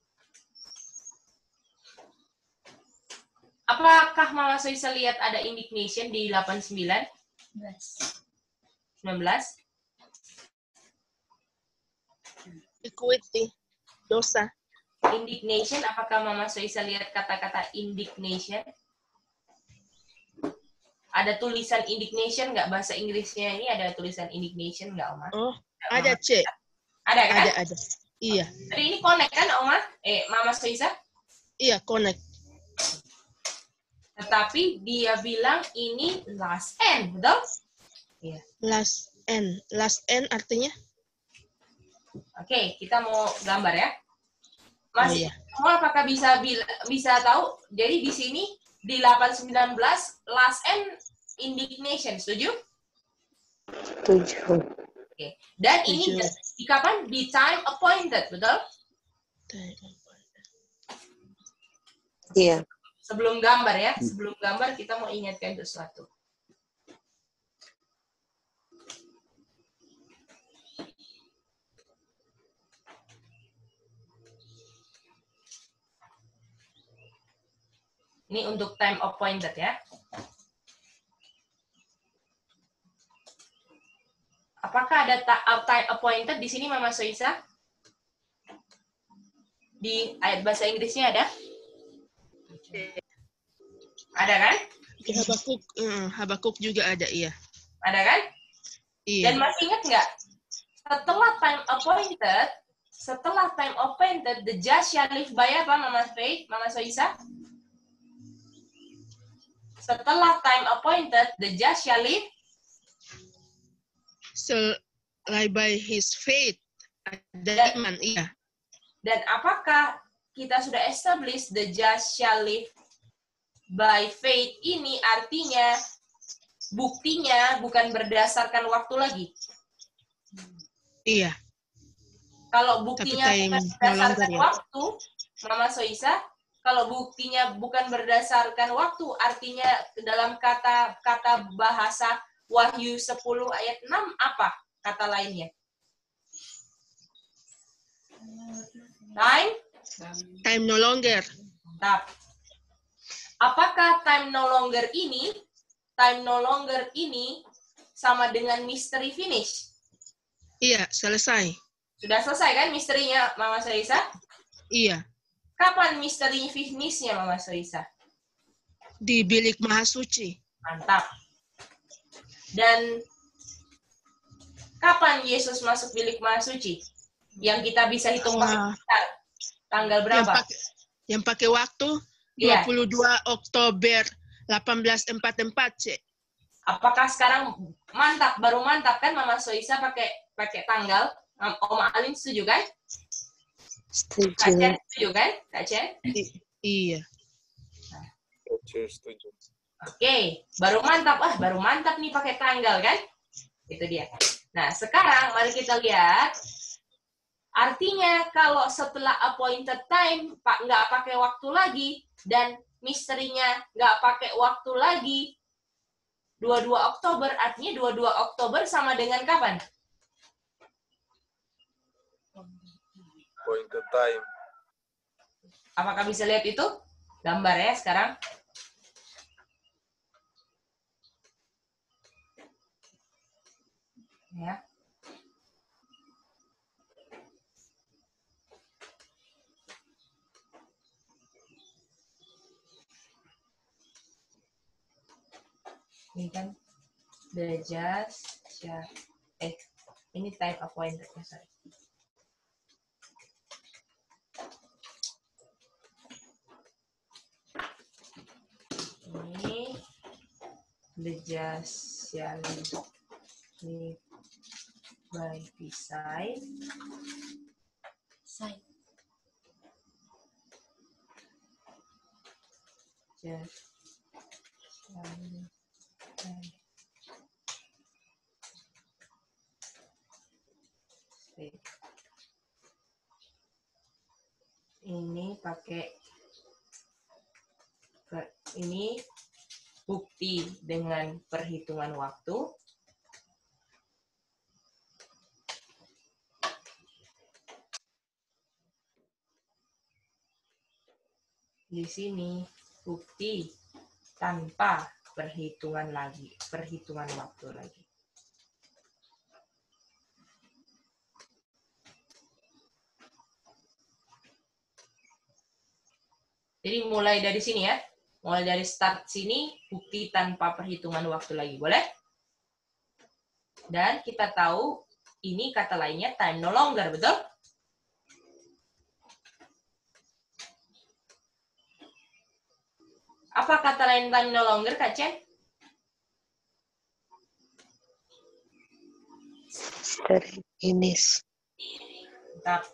Apakah Mama Soisa lihat ada indignation di 89? 19? Equity, dosa. Indignation, apakah Mama Soisa lihat kata-kata indignation? Ada tulisan indignation nggak bahasa Inggrisnya ini? Ada tulisan indignation nggak, Oma? Oh, ada C. Ada kan? Ada. Iya. Tadi ini connect kan, Oma? Mama Soisa? Iya, connect. Tetapi dia bilang ini last end, betul? Iya. Last N. Last N artinya? Oke, kita mau gambar ya. Mas, Oh, iya. semua apakah bisa tahu? Jadi di sini di 819 last end indignation, setuju? Setuju. Oke. Dan Setuju. ini di kapan? Di time appointed, betul? Iya. Sebelum gambar ya, sebelum gambar kita mau ingatkan sesuatu. Ini untuk time appointed ya. Apakah ada time appointed di sini, Mama Soisa? Di ayat bahasa Inggrisnya ada? Ada kan? Di Habakuk juga ada, iya. Ada kan? Iya. Dan masih ingat nggak? Setelah time appointed, the just shall live by apa, Mama Faith, Mama Soisa? Setelah time appointed, the just shall live. So, lie by his faith. Ada iman, iya. Dan apakah kita sudah establish the just shall live by faith ini artinya buktinya bukan berdasarkan waktu lagi? Iya. Kalau buktinya bukan berdasarkan ya. waktu, Mama Soisa, kalau buktinya bukan berdasarkan waktu, artinya dalam kata bahasa Wahyu 10 ayat 6 apa kata lainnya? Time no longer. Mantap. Apakah time no longer ini sama dengan mystery finish? Iya, selesai. Sudah selesai kan misterinya, Mama Soisa? Iya. Kapan misteri finishnya, Mama Soisa? Di bilik maha suci. Mantap. Dan kapan Yesus masuk bilik maha suci? Yang kita bisa hitung tanggal berapa? Yang pakai waktu 22 Oktober 1844, C. Apakah sekarang mantap, baru mantap kan Mama Soisa pakai tanggal? Oma Alin setuju kan? Setuju. Kak Chen setuju kan? Kak Chen? Iya. Setuju. Oke, baru mantap nih pakai tanggal kan? Itu dia. Nah, sekarang mari kita lihat Artinya kalau setelah appointed time nggak pakai waktu lagi dan misterinya nggak pakai waktu lagi, 22 Oktober artinya 22 Oktober sama dengan kapan? Appointed time. Apakah bisa lihat itu? Gambar ya sekarang. Ya. Ini kan the just ini time appointed ya, sorry. Ini the just shall live by his side. Just shall live by side. Ini pakai ini bukti dengan perhitungan waktu. Di sini bukti tanpa perhitungan waktu lagi. Jadi mulai dari sini ya. Mulai dari start sini, bukti tanpa perhitungan waktu lagi. Boleh? Dan kita tahu ini kata lainnya time no longer, betul? Apa kata lain time no longer, Kak Chen? Finish. Mantap.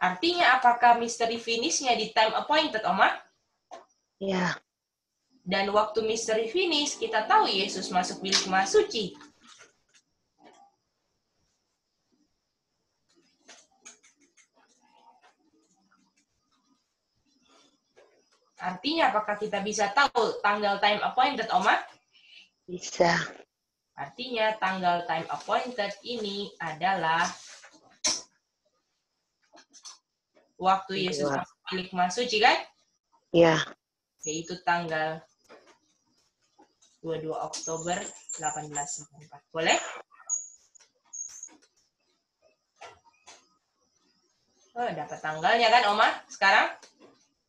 Artinya apakah mystery finish-nya di time appointed, Oma? Ya. Dan waktu mystery finish, kita tahu Yesus masuk bilik maha suci. Artinya apakah kita bisa tahu tanggal time appointed, Oma? Bisa. Artinya tanggal time appointed ini adalah waktu Yesus masuk bilik maha suci, kan? Ya. Yaitu tanggal 22 Oktober 1894. Boleh? Oh, dapat tanggalnya kan, Oma? Sekarang?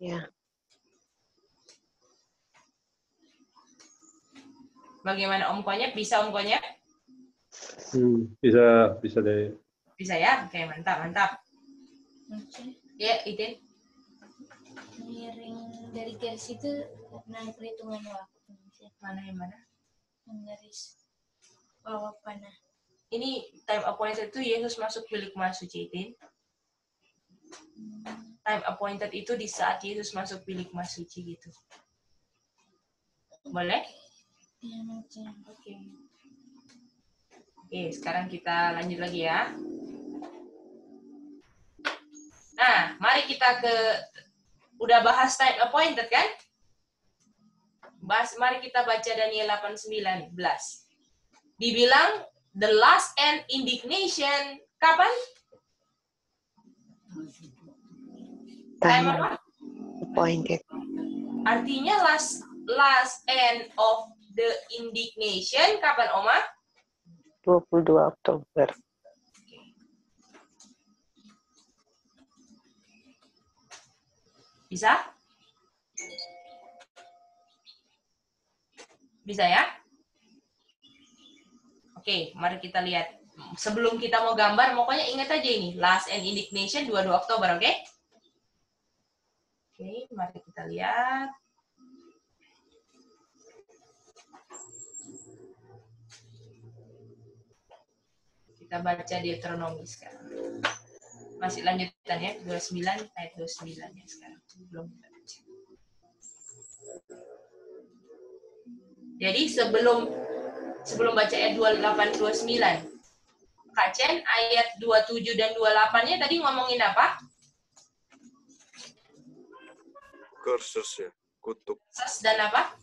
Ya. Bagaimana Om Konyet? Bisa Om Konyet? Bisa deh. Bisa ya? Oke, mantap. Ya, Itin. Miring dari garis itu naik perhitungan waktu. Mana yang mana? Garis bawah panah. Ini time appointed itu Yesus masuk bilik maha suci, Itin. Time appointed itu di saat Yesus masuk bilik maha suci gitu. Boleh? Ya, Oke. Oke, sekarang kita lanjut lagi ya. Nah, mari kita udah bahas time appointed kan? Mari kita baca Daniel 8:19. Dibilang the last and indignation kapan? Time apa? Appointed. Artinya last end of the indignation kapan, Oma? 22 Oktober. Bisa? Bisa ya? Oke, mari kita lihat. Sebelum kita mau gambar, pokoknya ingat aja ini. Last and indignation 22 Oktober, oke? Oke, mari kita lihat. Kita baca Deuteronomi sekarang. Masih lanjutan ya, 29 ayat 29 ya sekarang. Belum kita baca. Jadi sebelum baca ayat 28 29, Kak Chen ayat 27 dan 28-nya tadi ngomongin apa? Curses ya, kutub. Curse dan apa?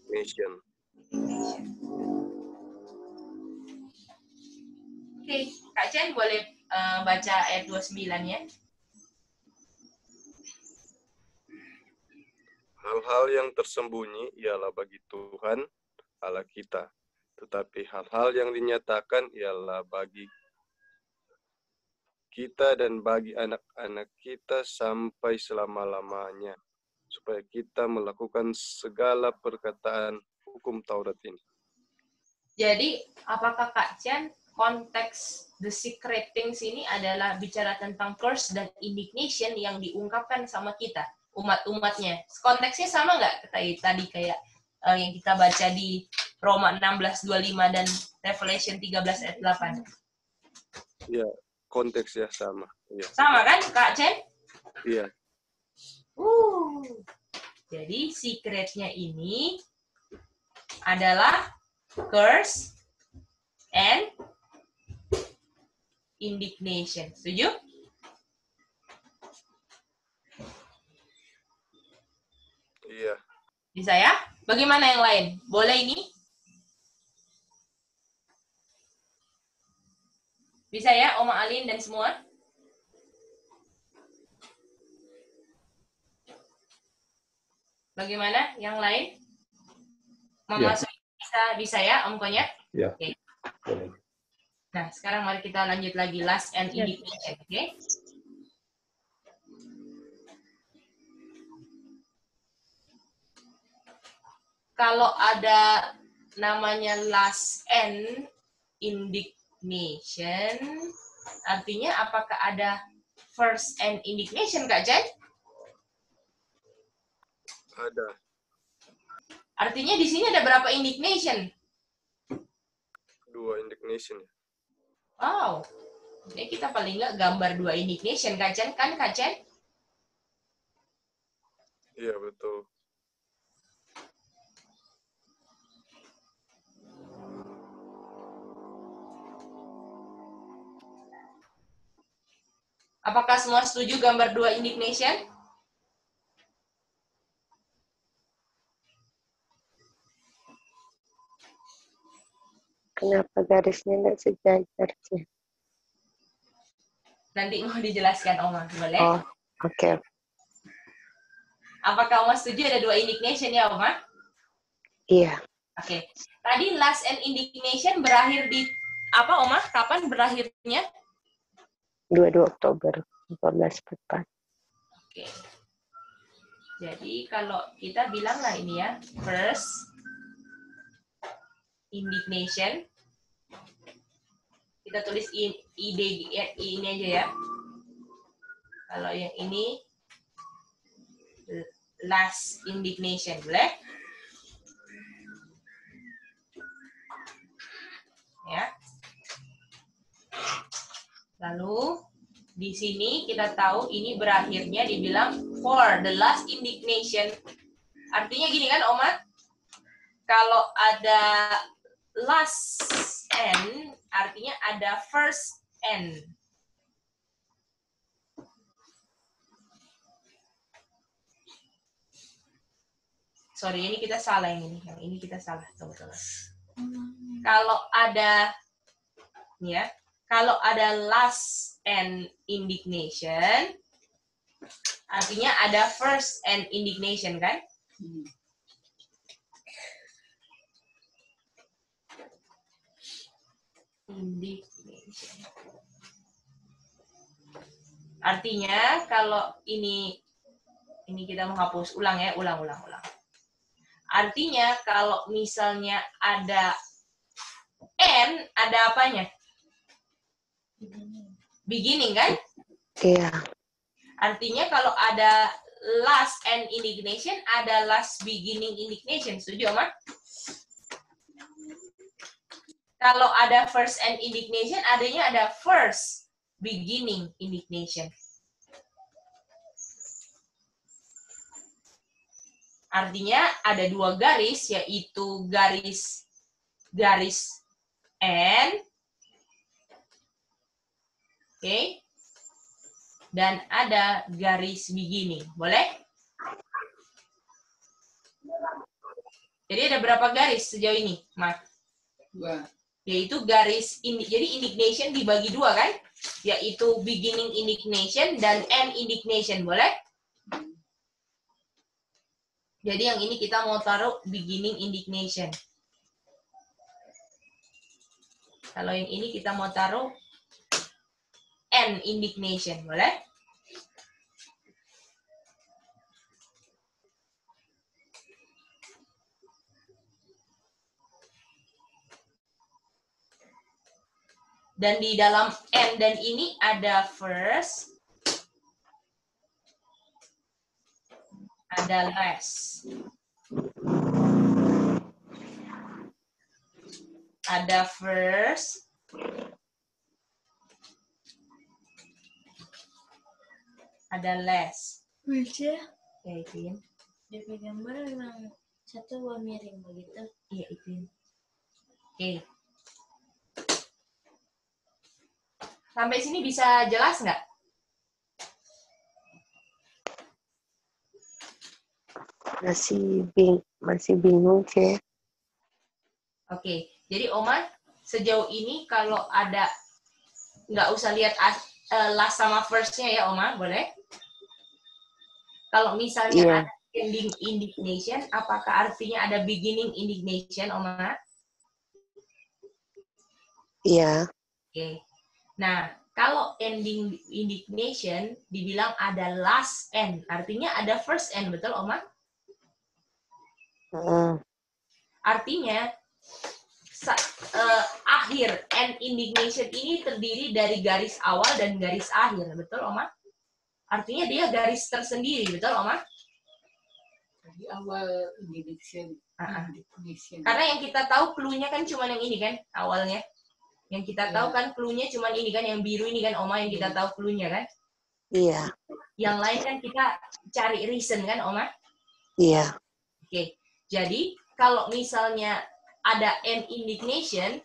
Nation. Oke, Kak Chen boleh baca ayat 29-nya. Hal-hal yang tersembunyi ialah bagi Tuhan Allah kita, tetapi hal-hal yang dinyatakan ialah bagi kita dan bagi anak-anak kita sampai selama-lamanya, supaya kita melakukan segala perkataan hukum Taurat ini. Jadi, apakah Kak Chen konteks the secret things ini adalah bicara tentang curse dan indignation yang diungkapkan sama kita, umat-umatnya? Konteksnya sama nggak tadi kayak yang kita baca di Roma 16:25 dan Revelation 13 ayat 8? Ya, konteksnya sama. Ya. Sama kan, Kak Chen? Iya. Jadi secretnya ini adalah curse and indignation. Setuju? Iya. Bisa ya? Bagaimana yang lain? Boleh ini? Bisa ya, Oma Alin dan semua? Bagaimana yang lain? Mama bisa ya, Om Konyak? Ya. Oke. Nah, sekarang mari kita lanjut lagi lust and indignation, oke? Kalau ada namanya lust and indignation, artinya apakah ada first and indignation, Kak Jen? Ada. Artinya di sini ada berapa indignation? 2 indignation. Wow. Jadi kita paling nggak gambar 2 indignation, Kak Chen, kan, Kak Chen? Iya, betul. Apakah semua setuju gambar 2 indignation? Kenapa garisnya nggak sejajar sih? Nanti mau dijelaskan, Oma, boleh? Oh, oke. Apakah Oma setuju ada 2 indignation ya, Oma? Iya. Oke. Tadi lust and indignation berakhir di apa, Oma? Kapan berakhirnya? 22 Oktober 1444. Oke. Jadi kalau kita bilanglah ini ya, first indignation, kita tulis id ini aja ya. Kalau yang ini last indignation, boleh? Ya. Lalu di sini kita tahu ini berakhirnya dibilang for the last indignation. Artinya gini kan, Oma? Kalau ada last and, artinya ada first and. Sorry, ini kita salah yang ini. Yang ini kita salah, teman-teman. Kalau ada, ya, kalau ada lust and indignation, artinya ada first and indignation, kan? Indignation. Artinya kalau ini kita menghapus ulang ya, ulang. Artinya kalau misalnya ada N, ada apanya? Beginning kan? Iya. Artinya kalau ada last and indignation, ada last beginning indignation. Setuju, Oma? Kalau ada first and indignation, adanya ada first beginning indignation. Artinya ada dua garis, yaitu garis N, oke, dan ada garis beginning. Boleh? Jadi ada berapa garis sejauh ini, Mark? 2. Yaitu garis ini. Jadi indignation dibagi dua kan? Yaitu beginning indignation dan end indignation. Boleh? Jadi yang ini kita mau taruh beginning indignation. Kalau yang ini kita mau taruh end indignation. Boleh? Dan di dalam end dan ini ada first, ada last. Ada first, ada last. Baca. Ya, itu. DP gambar memang satu buah miring begitu. Iya, itu. Oke. Sampai sini bisa jelas nggak? Masih bingung, Cek. Oke, jadi Oma sejauh ini kalau ada, nggak usah lihat last sama first-nya ya Oma, boleh? Kalau misalnya ada ending indignation, apakah artinya ada beginning indignation, Oma? Iya. Oke. Nah, kalau ending indignation dibilang ada last end, artinya ada first end, betul Oma? Artinya akhir end indignation ini terdiri dari garis awal dan garis akhir, betul Oma? Artinya dia garis tersendiri, betul Oma? Di awal indignation. Karena yang kita tahu clue-nya kan cuma yang ini kan awalnya. Yang kita tahu kan clue-nya cuma ini kan, yang biru ini kan Oma, yang kita tahu clue-nya kan? Iya. Yang lain kan kita cari reason kan Oma? Iya. Oke. Jadi kalau misalnya ada end indignation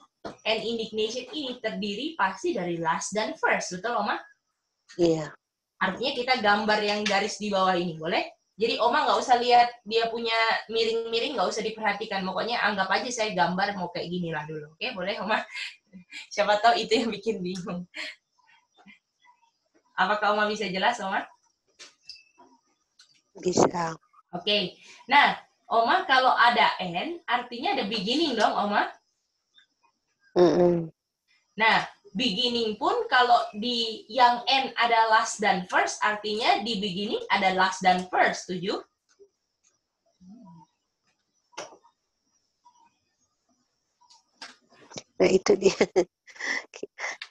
ini terdiri pasti dari last dan first, betul Oma? Iya. Artinya kita gambar yang garis di bawah ini, boleh? Jadi Oma nggak usah lihat dia punya miring-miring, nggak usah diperhatikan. Pokoknya anggap aja saya gambar mau kayak gini lah dulu, oke? Boleh Oma? Siapa tahu itu yang bikin bingung. Apakah Oma bisa jelas, Oma? Bisa. Oke. Nah, Oma kalau ada N, artinya ada beginning dong, Oma? Nah, beginning pun kalau di yang N ada last dan first, artinya di beginning ada last dan first, setuju? Nah, itu dia.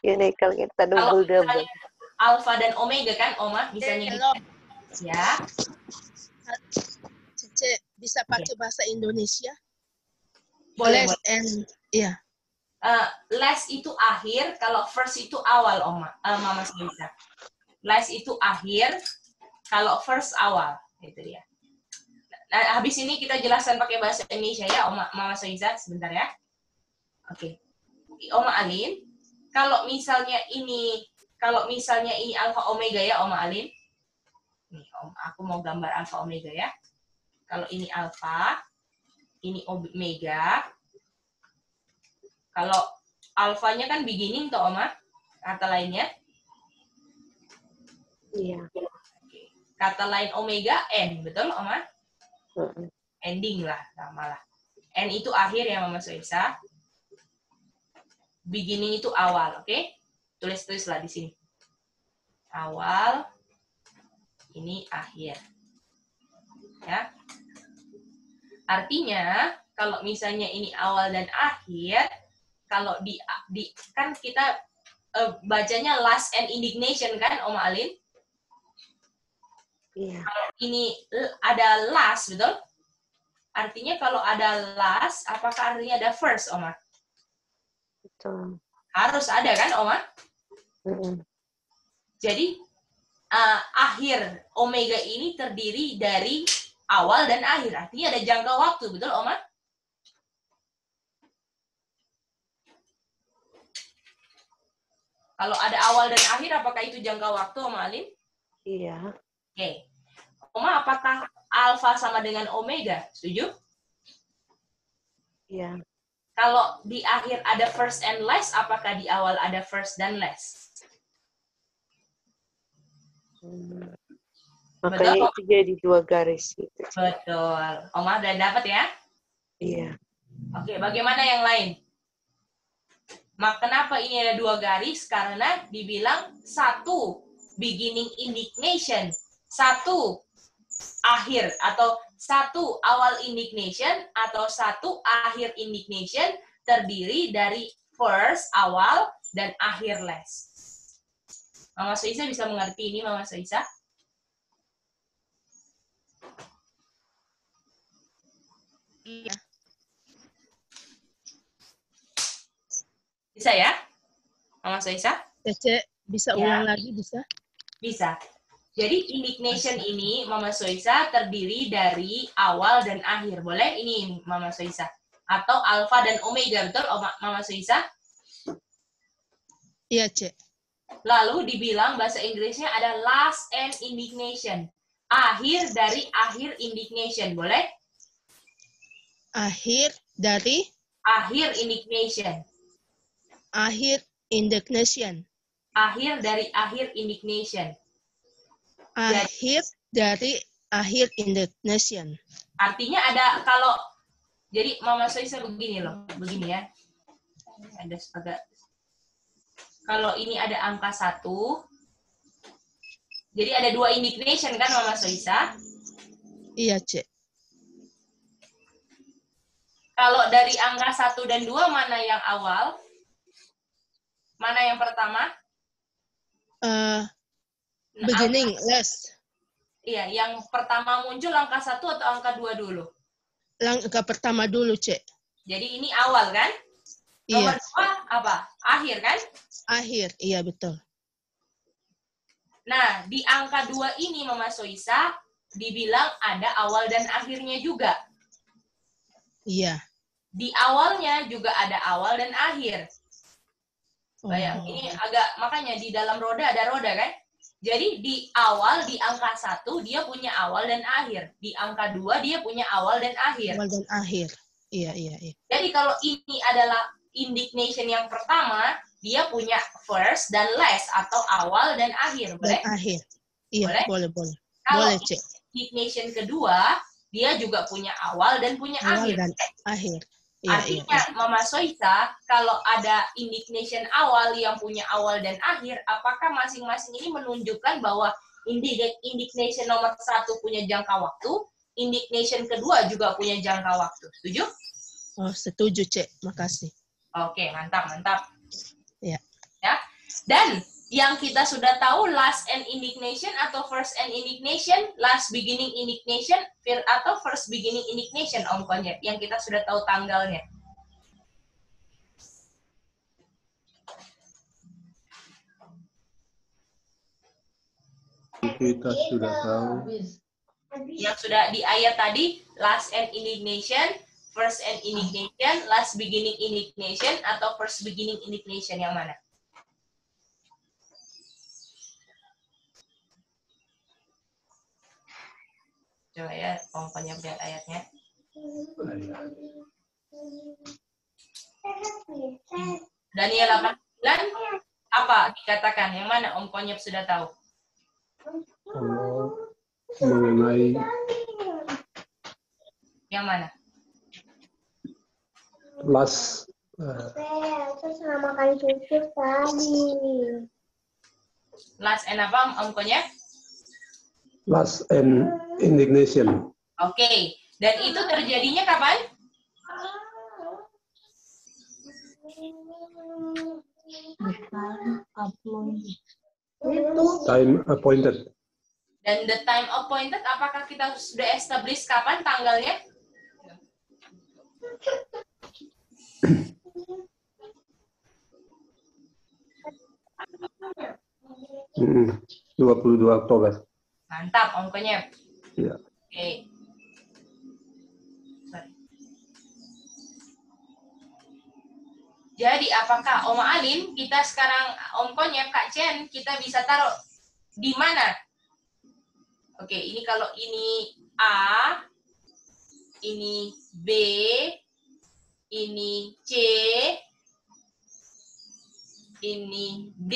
Ini kalau kita double-double. Alpha dan omega kan, Oma? Misalnya Hello. Ya. Cece, bisa pakai bahasa Indonesia? Boleh. Iya. Last itu akhir, kalau first itu awal, Mama Soisa. Last itu akhir, kalau first awal. Itu dia. Nah, habis ini kita jelaskan pakai bahasa Indonesia ya, Mama Soisa, sebentar ya. Oke. Oma Alin, kalau misalnya ini alpha omega ya, Oma Alin. Nih, aku mau gambar alpha omega ya. Kalau ini alpha, ini omega. Kalau alfanya kan beginning toh, Oma? Kata lainnya? Iya. Kata lain omega, N. Betul, Oma? Ending lah, sama lah. N itu akhir ya, Mama Soisa. Beginning itu awal, oke? Tulis-tulislah di sini. Awal, ini akhir. Ya. Artinya, kalau misalnya ini awal dan akhir, kalau kan kita bacanya last and indignation kan, Oma Alin? Iya. Kalau ini ada last, betul? Artinya kalau ada last, apakah artinya ada first, Oma? Betul. Harus ada kan, Oma? Jadi, akhir omega ini terdiri dari awal dan akhir. Artinya ada jangka waktu, betul Oma? Kalau ada awal dan akhir, apakah itu jangka waktu, Oma Alin? Iya. Oke. Oma, apakah alfa sama dengan omega? Setuju? Iya. Kalau di akhir ada first and last, apakah di awal ada first dan last? Makanya Betul? itu jadi 2 garis gitu. Betul. Oma udah dapat ya? Iya. Oke, bagaimana yang lain? Kenapa ini ada 2 garis? Karena dibilang 1 beginning indignation, 1 akhir, atau 1 awal indignation, atau 1 akhir indignation terdiri dari first, awal, dan akhir last. Mama Soisa bisa mengerti ini, Mama Soisa? Iya. Bisa ya? Mama Soisa? Cece, bisa Ya. ulang lagi, bisa? Bisa. Jadi indignation ini, Mama Soisa, terdiri dari awal dan akhir. Boleh? Ini, Mama Soisa. Atau alfa dan omega, betul, Mama Soisa? Iya, Cek. Lalu dibilang bahasa Inggrisnya ada last and indignation. Akhir dari akhir indignation. Boleh? Akhir dari Akhir indignation. akhir indignation. Akhir dari akhir indignation. Akhir dari akhir indignation. Artinya ada kalau jadi Mama Soisa begini loh, begini ya. Ada agak kalau ini ada angka 1. Jadi ada 2 indignation kan Mama Soisa? Iya, Cek. Kalau dari angka 1 dan 2 mana yang awal? Mana yang pertama? Beginning, last. Iya, yang pertama muncul angka 1 atau angka 2 dulu? Angka pertama dulu, Cek. Jadi ini awal kan? Nomor Iya. 2 apa? Akhir kan? Akhir, iya betul. Nah, di angka 2 ini Mama Soisa dibilang ada awal dan akhirnya juga. Iya. Di awalnya juga ada awal dan akhir. Bayang, ini agak, makanya di dalam roda ada roda kan? Jadi di awal, di angka 1 dia punya awal dan akhir. Di angka 2 dia punya awal dan akhir. Awal dan akhir. Iya, iya, iya. Jadi kalau ini adalah indignation yang pertama, dia punya first dan last atau awal dan akhir. Boleh? Dan akhir. Iya, boleh, boleh. Kalau Boleh, Cek. indignation kedua, dia juga punya awal dan punya Awal akhir. dan akhir. Iya, Artinya, iya, iya. Mama Soisa, kalau ada indignation awal yang punya awal dan akhir, apakah masing-masing ini menunjukkan bahwa indignation nomor 1 punya jangka waktu, indignation kedua juga punya jangka waktu. Setuju? Oh, setuju, Cek. Makasih. Oke, mantap, mantap. Ya. Ya. Dan yang kita sudah tahu last and indignation atau first and indignation, last beginning indignation atau first beginning indignation, Om Konyet, yang kita sudah tahu tanggalnya. Kita sudah tahu. Yang sudah di ayat tadi, last and indignation, first and indignation, last beginning indignation atau first beginning indignation, yang mana? Coba ya, Om Konyet lihat ayatnya. Daniel 8:9 apa dikatakan? Yang mana Om Konyet sudah tahu? Kalau mengenai Yang mana? last Terus makan susu tadi. Last and apa Om Konyet? last and indignation. Oke. Dan itu terjadinya kapan? Time appointed. Dan the time appointed, apakah kita sudah establish kapan tanggalnya? Hmm, 22 Oktober. Mantap, Om Konyet. Ya. Oke. Jadi apakah Oma Alin, kita sekarang Om Konyep, Kak Chen, kita bisa taruh di mana? Oke, ini kalau ini A, ini B, ini C, ini D,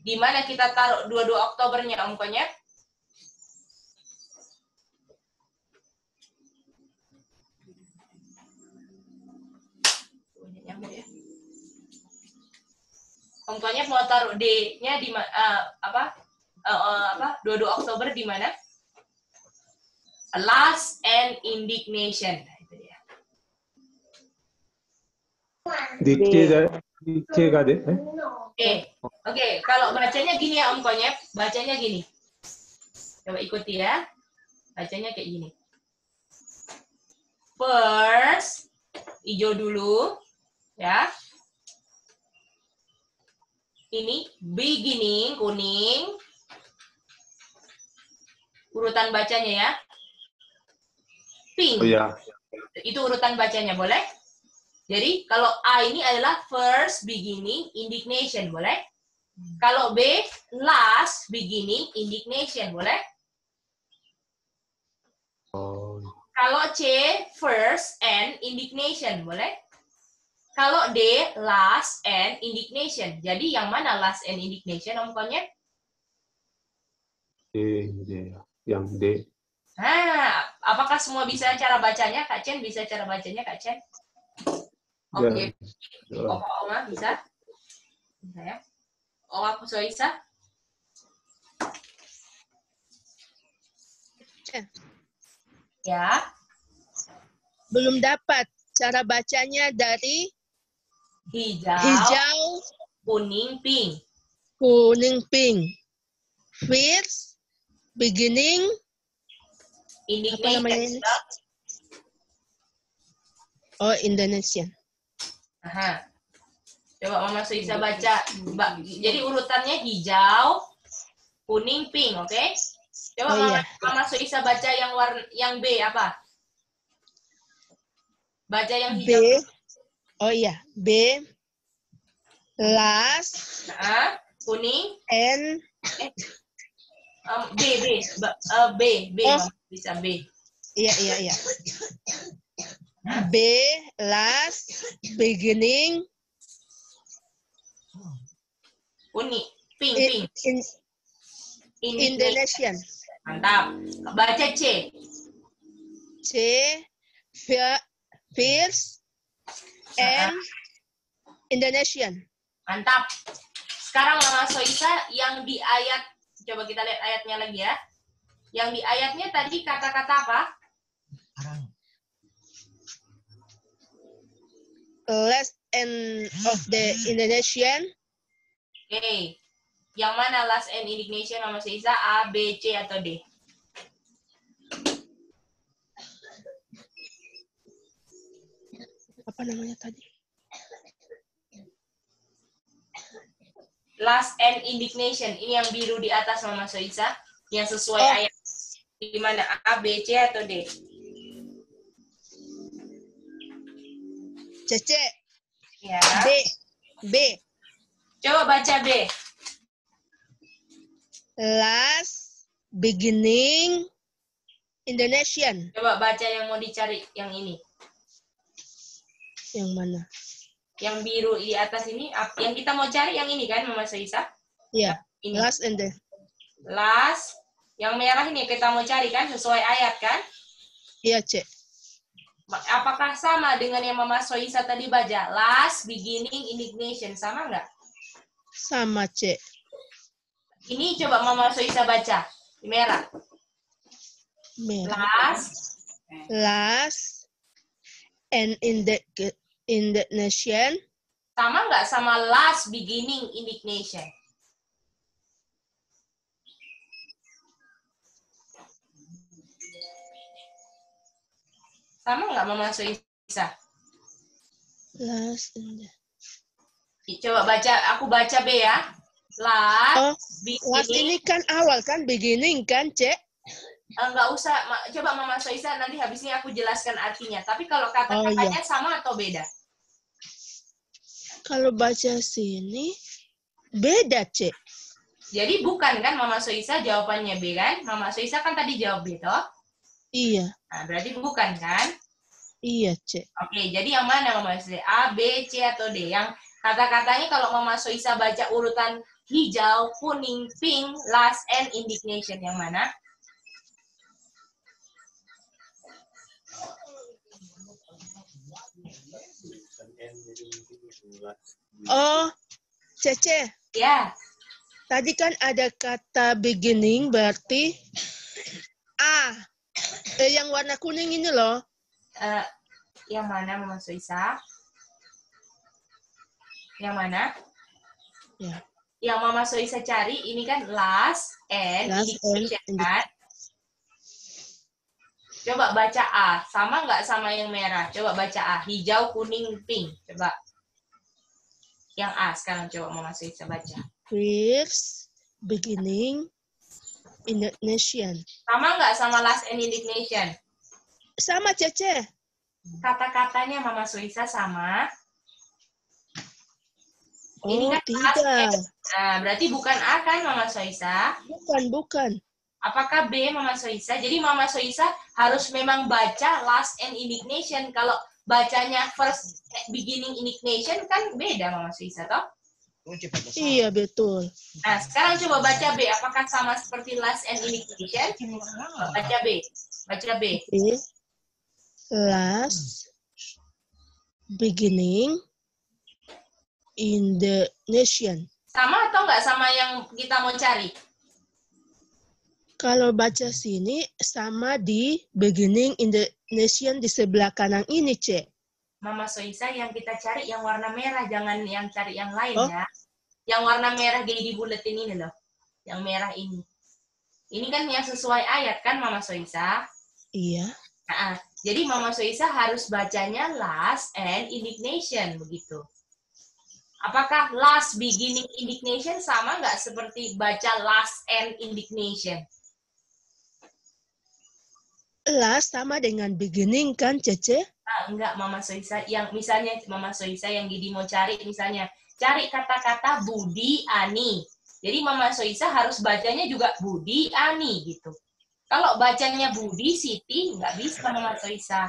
di mana kita taruh 22 Oktobernya Om Konyep? Om Konyep mau taruh D-nya di apa? 22 Oktober di mana? Lust and indignation. Itu dia. Di C nggak deh? Oke. Kalau bacanya gini ya Om Konyep, bacanya gini. Coba ikuti ya. Bacanya kayak gini. First, hijau dulu, ya. Ini beginning, kuning. Urutan bacanya ya. Pink. Oh ya. Itu urutan bacanya, boleh? Jadi, kalau A ini adalah first, beginning, indignation, boleh? Kalau B, last, beginning, indignation, boleh? Oh. Kalau C, first, and indignation, boleh? Kalau D, last, and indignation. Jadi, yang mana last and indignation, Om Konyep? D. Yang D. Nah, apakah semua bisa cara bacanya? Kak Chen bisa cara bacanya, Kak Chen? Oke. Oma bisa? Bisa ya? Oma Soisa? Ya. Belum dapat cara bacanya dari hijau, kuning, pink. Kuning, pink. First, beginning, indignation. Oh, Indonesian. Aha. Coba Mama Soisa baca. Jadi urutannya hijau, kuning, pink, oke? Okay? Coba Mama Soisa baca yang B apa? Baca yang hijau. B. Oh iya, B. Last. Kuning. N. B. Oh. Bisa B. Iya. B, last, beginning. Kuning, pink. Indonesian. Mantap. Baca C. C, first, and Indonesian. Mantap. Sekarang Mama Soisa yang di ayat, coba kita lihat ayatnya lagi ya. Yang di ayatnya tadi kata-kata apa? Last and of the Indonesian. Oke. Yang mana last and indignation Mama Soisa? A, B, C, atau D? Apa namanya tadi? Last and indignation. Ini yang biru di atas Mama Soisa. Yang sesuai ayat. Di mana? A, B, C, atau D? Cece. Ya. B. Coba baca B. Last, beginning, Indonesian. Coba baca yang mau dicari, yang ini. Yang mana? Yang biru di atas ini, yang kita mau cari yang ini kan, Mama Soisa? Iya. Ini. Last and the. Last, yang merah ini kita mau cari kan, sesuai ayat kan? Iya, Cek. Apakah sama dengan yang Mama Soisa tadi baca? Last, beginning, indignation. Sama nggak? Sama, Cek. Ini coba Mama Soisa baca. Di merah. Last, and indignation. Sama nggak sama last, beginning, indignation? Sama nggak Mama Soisa? Last. Coba baca, aku baca B ya. Last, last ini kan awal kan, beginning kan, Cek? Nggak usah, coba Mama Soisa nanti habis ini aku jelaskan artinya. Tapi kalau kata-katanya sama atau beda? Kalau baca sini, beda, Cek. Jadi bukan kan Mama Soisa jawabannya B kan? Mama Soisa kan tadi jawab B toh? Iya. Nah, berarti bukan kan? Iya, Cek. Oke, jadi yang mana Mama Soisa? A, B, C, atau D? Yang kata-katanya kalau Mama Soisa baca urutan hijau, kuning, pink, last, and indignation. Yang mana? Oh, Cece. Ya. Tadi kan ada kata beginning, berarti A. Yang warna kuning ini loh. Yang mana Mama Soisa? Yang mana? Ya. Yang Mama Soisa cari ini kan last and indignation kan? Coba baca A. Sama nggak sama yang merah? Coba baca A. Hijau, kuning, pink. Coba. Yang A sekarang coba Mama Soisa baca. First, beginning, indignation. Sama nggak sama last and indignation? Sama, Cece. Kata-katanya Mama Soisa sama. Oh, ini kan tidak. Nah, berarti bukan A kan Mama Soisa? Bukan. Apakah B Mama Soisa? Jadi Mama Soisa harus memang baca last and indignation. Kalau bacanya first beginning indignation kan beda Mama Soisa toh? Iya, betul. Nah, sekarang coba baca B. Apakah sama seperti last and indignation? Baca B. Baca B. Last, beginning, indignation. Sama atau nggak sama yang kita mau cari? Kalau baca sini, sama di beginning, indignation di sebelah kanan ini, Cek. Mama Soisa yang kita cari yang warna merah, jangan yang cari yang lain ya. Oh. Yang warna merah di buletin ini loh. Yang merah ini. Ini kan yang sesuai ayat kan Mama Soisa? Iya. Nah, jadi Mama Soisa harus bacanya last and indignation begitu. Apakah last beginning indignation sama nggak seperti baca last and indignation? Last sama dengan beginning kan, Cece? Nah, enggak Mama Soisa. Yang misalnya Mama Soisa yang Gidi mau cari misalnya cari kata-kata Budi Ani. Jadi Mama Soisa harus bacanya juga Budi Ani gitu. Kalau bacanya Budi Siti nggak bisa Mama Soisa.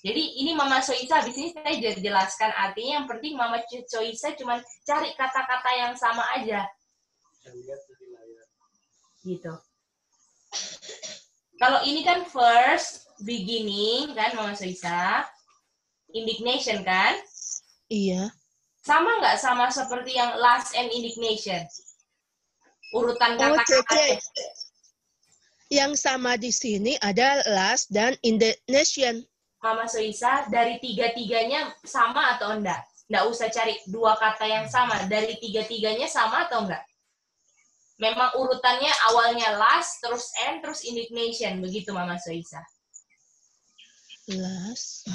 Jadi ini Mama Soisa habis ini saya jelaskan artinya yang penting Mama Soisa cuma cari kata-kata yang sama aja. Gitu. Kalau ini kan first beginning kan Mama Soisa. Indignation kan? Iya. Sama nggak sama seperti yang last and indignation? Urutan kata-kata. Yang sama di sini ada last dan indignation. Mama Soisa, dari tiga-tiganya sama atau enggak? Nggak usah cari dua kata yang sama. Dari tiga-tiganya sama atau enggak? Memang urutannya awalnya last, terus end, terus indignation. Begitu Mama Soisa. Last.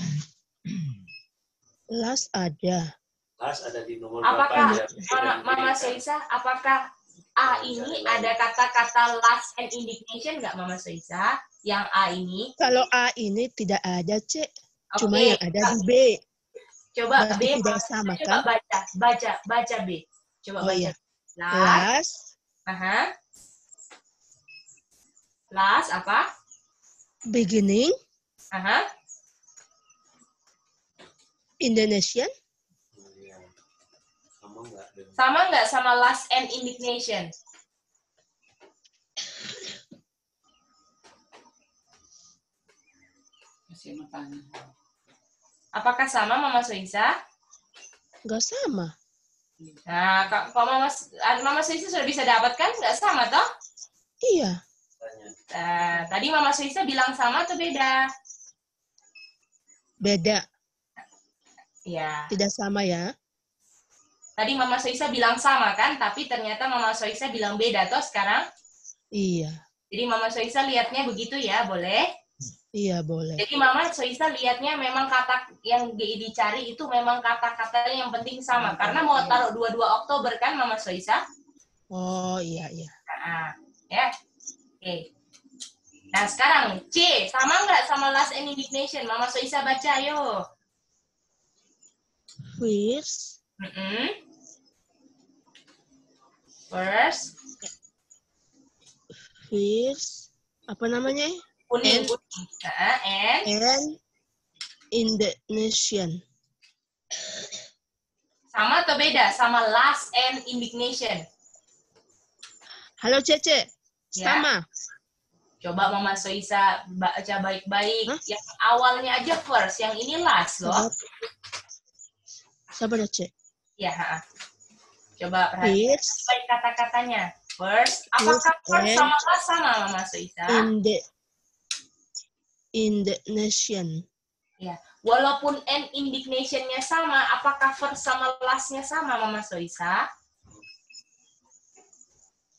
Last ada. Last ada di nomor apakah berapa? Mama Soisa, apakah A ini ada kata-kata last and indignation nggak Mama Soisa? Yang A ini? Kalau A ini tidak ada, Cek. Okay. Cuma yang ada di B. Coba berarti B tidak sama, coba kan? baca B. Coba baca. Iya. Last. Last apa? Beginning. Indonesian. Sama nggak sama last and indignation? Apakah sama Mama Soisa? Nggak sama. Nah, kalau Mama Soisa sudah bisa dapatkan, nggak sama toh? Iya. Tadi Mama Soisa bilang sama atau beda? Beda. Ya. Tidak sama ya. Tadi Mama Soisa bilang sama kan, tapi ternyata Mama Soisa bilang beda toh sekarang? Iya. Jadi Mama Soisa lihatnya begitu ya, boleh? Iya, boleh. Jadi Mama Soisa lihatnya memang kata yang dicari itu memang kata-kata yang penting sama. Karena mau taruh 22 Oktober kan Mama Soisa? Oh, iya. Nah, ya. Oke. Nah, sekarang C, sama nggak sama last and indignation? Mama Soisa baca, ayo. First, First. First. Apa namanya? Kuning. And indignation. Sama atau beda? Sama last and indignation. Halo Cece. Sama. Coba Mama Soisa baca baik-baik. Yang awalnya aja first, yang ini last loh. Sabar ya, Cek. Ya, coba perhatikan baik kata-katanya. First, apakah first sama last sama Mama Soisa? Indignation. Ya, walaupun and indignation-nya sama, apakah first sama last-nya sama Mama Soisa?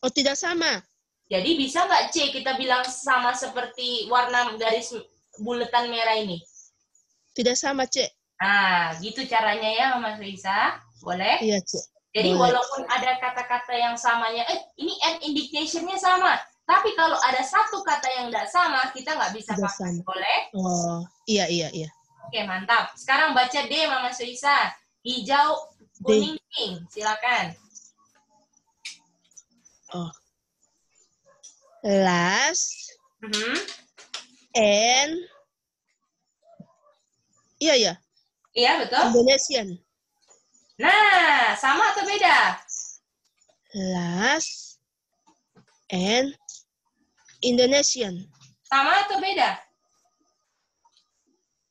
Oh, tidak sama. Jadi bisa nggak C kita bilang sama seperti warna garis buletan merah ini? Tidak sama, Cek. Nah, gitu caranya ya Mama Soisa. Boleh? Iya, Cek. Jadi boleh. Walaupun ada kata-kata yang samanya, ini and indignation-nya sama. Tapi kalau ada satu kata yang nggak sama, kita nggak bisa pakai. Boleh? Oh, iya. Oke, mantap. Sekarang baca D, Mama Soisa. Hijau, kuning, pink. Silakan. Oh. Last. And. Iya. Iya, betul. Indonesian. Nah, sama atau beda? Last. And. Indonesian. Sama atau beda?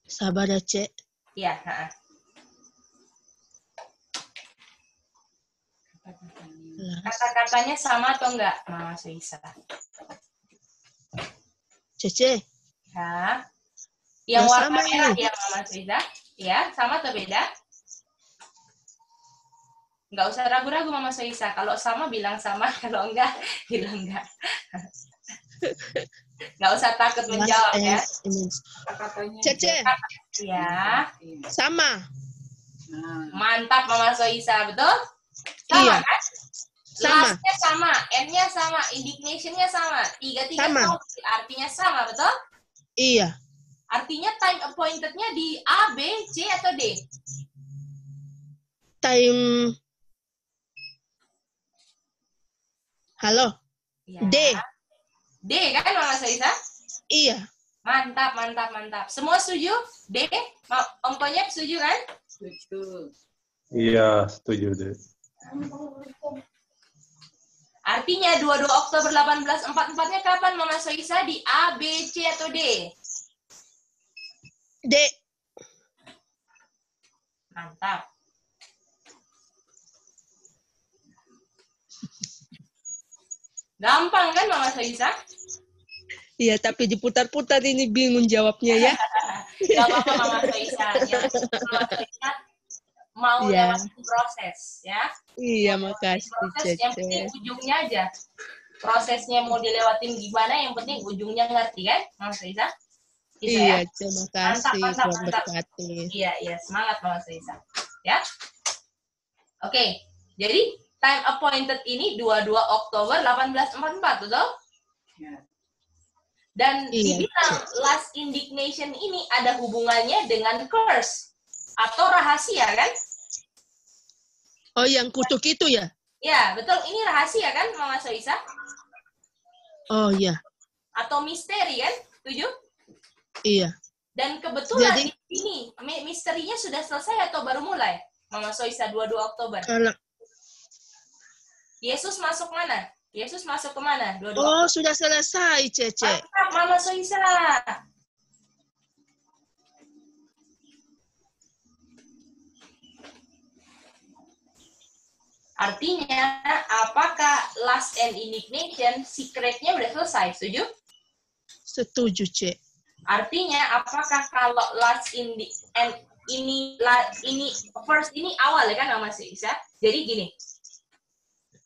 Sabar ya, Cek. Iya. Kata-katanya sama atau enggak, Mama Soisa? Cece. Ya. Yang warna sama merah ini. ya, Mama Soisa? Ya, sama atau beda? Nggak usah ragu-ragu, Mama Soisa. Kalau sama, bilang sama. Kalau enggak, bilang enggak. Nggak usah takut menjawab ya. Cece. Ya. Sama. Mantap, Mama Soisa. Betul? Sama, Iya. kan? Sama. Last-nya sama, N-nya sama, indignation-nya sama. Tiga-tiga sama. Artinya sama, betul? Iya. Artinya time appointed-nya di A, B, C, atau D? Time. Halo. Ya. D. D kan, Mama Soisa? Iya. Mantap. Semua setuju? D? Om Konyek setuju kan? Setuju. Iya, setuju deh. Artinya 22 Oktober 1844-nya kapan, Mama Soisa? Di A, B, C, atau D? D. Mantap. Gampang kan, Mama Soisa? Iya, tapi diputar-putar ini bingung jawabnya ya. Gak apa-apa, Mama Soisa. Yang Mama Soisa mau lewatin proses, ya. Iya, makasih, Proses yang penting ujungnya aja. Prosesnya mau dilewatin gimana, yang penting ujungnya ngerti kan, Mama Soisa? Gitu iya, ya? terima kasih. Tuhan berkati. Iya, semangat Mama Soisa. Ya. Oke, jadi time appointed ini 22 Oktober 1844, betul? Ya. Dan dibilang last indignation ini ada hubungannya dengan curse atau rahasia kan? Oh, yang kutuk itu ya? Ya, betul. Ini rahasia kan, Mama Soisa? Oh, iya. Atau misteri kan? Setuju? Iya. Dan kebetulan jadi, ini misterinya sudah selesai atau baru mulai? Mama Soisa 22 Oktober. Kalau Yesus masuk mana? Yesus masuk ke mana? 22 Oh, sudah selesai, Cece. Mantap, Mama Soisa. Artinya, apakah last and indignation, secret-nya udah selesai? Setuju? Setuju, Cek. Artinya, apakah kalau last and ini first ini awal ya kan, Mama Soisa? Jadi gini,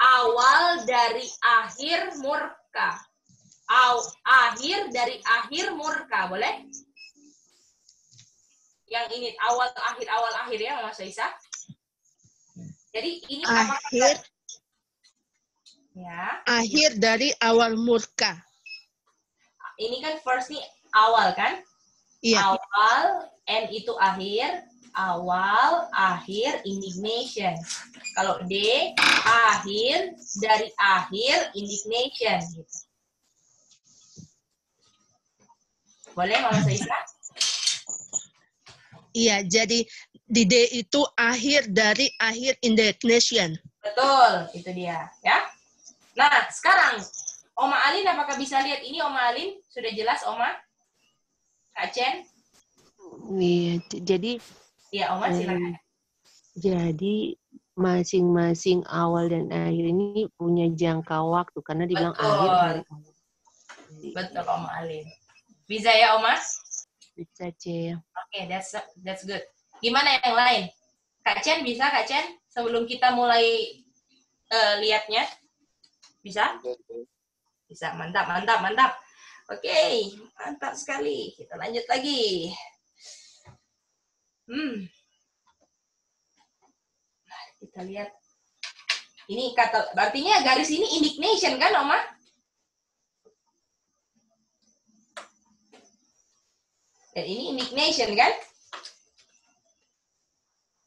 awal dari akhir murka. Akhir dari akhir murka, boleh? Yang ini awal akhir ya, Mama Soisa? Jadi ini akhir ya. Akhir dari awal murka. Ini kan first nih awal kan? Iya. Awal, and itu akhir. awal, akhir, indignation. Kalau D, akhir, dari akhir, indignation. Gitu. Boleh, Mama Soisa? Iya, jadi di D itu akhir dari akhir indignation. Betul, itu dia. Ya. Nah, sekarang, Oma Alin apakah bisa lihat ini, Oma Alin? Sudah jelas, Oma? Kak Chen? Iya, jadi Iya, Oma silakan. Jadi masing-masing awal dan akhir ini punya jangka waktu karena dibilang akhir dari awal. Betul, Oma Alin. Bisa ya, Oma? Bisa, C. Oke, that's good. Gimana yang lain? Kak Chen bisa, Kak Chen? Sebelum kita mulai lihatnya. Bisa? Bisa, mantap, mantap, mantap. Oke, mantap sekali. Kita lanjut lagi. Nah, kita lihat. Ini kata, artinya garis ini indignation kan, Oma? Dan ini indignation kan?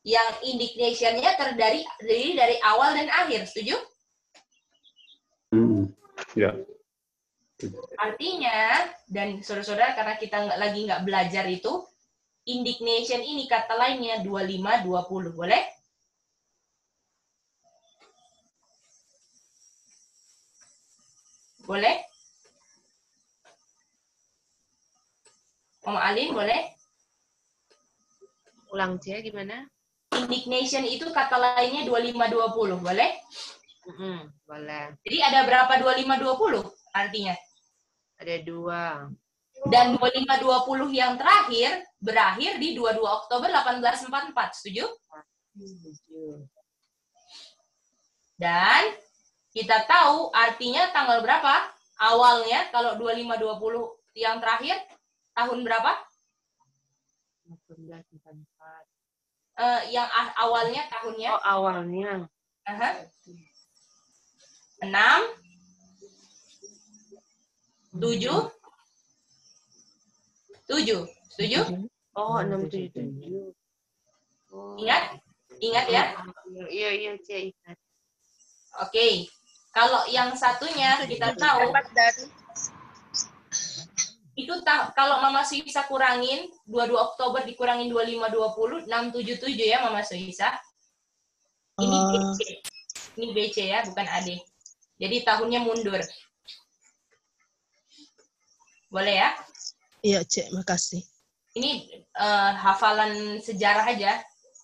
Yang indignation-nya terdiri dari awal dan akhir, setuju? Ya. Artinya, dan saudara-saudara karena kita lagi nggak belajar itu, indignation ini kata lainnya 25-20, boleh? Boleh? Om Alin, boleh? Ulang, C, gimana? Indignation itu kata lainnya 25-20, boleh? Boleh. Jadi ada berapa 25-20 artinya? Ada 2. Dan 25-20 yang terakhir berakhir di 22 Oktober 1844, setuju? Setuju. Dan kita tahu artinya tanggal berapa? Awalnya kalau 25-20 yang terakhir tahun berapa? 1844. Yang awalnya tahunnya? Oh, awalnya. 6 7 setuju? Oh, 677. Oh. Ingat ya? Iya, C, ingat. Oke. Kalau yang satunya kita tahu itu kalau Mama Suisa kurangin 22 Oktober dikurangin 25-20, 677 ya Mama Suisa. Ini BC. Ini BC ya, bukan AD. Jadi tahunnya mundur. Boleh ya? Iya, Cek, makasih. Ini hafalan sejarah aja,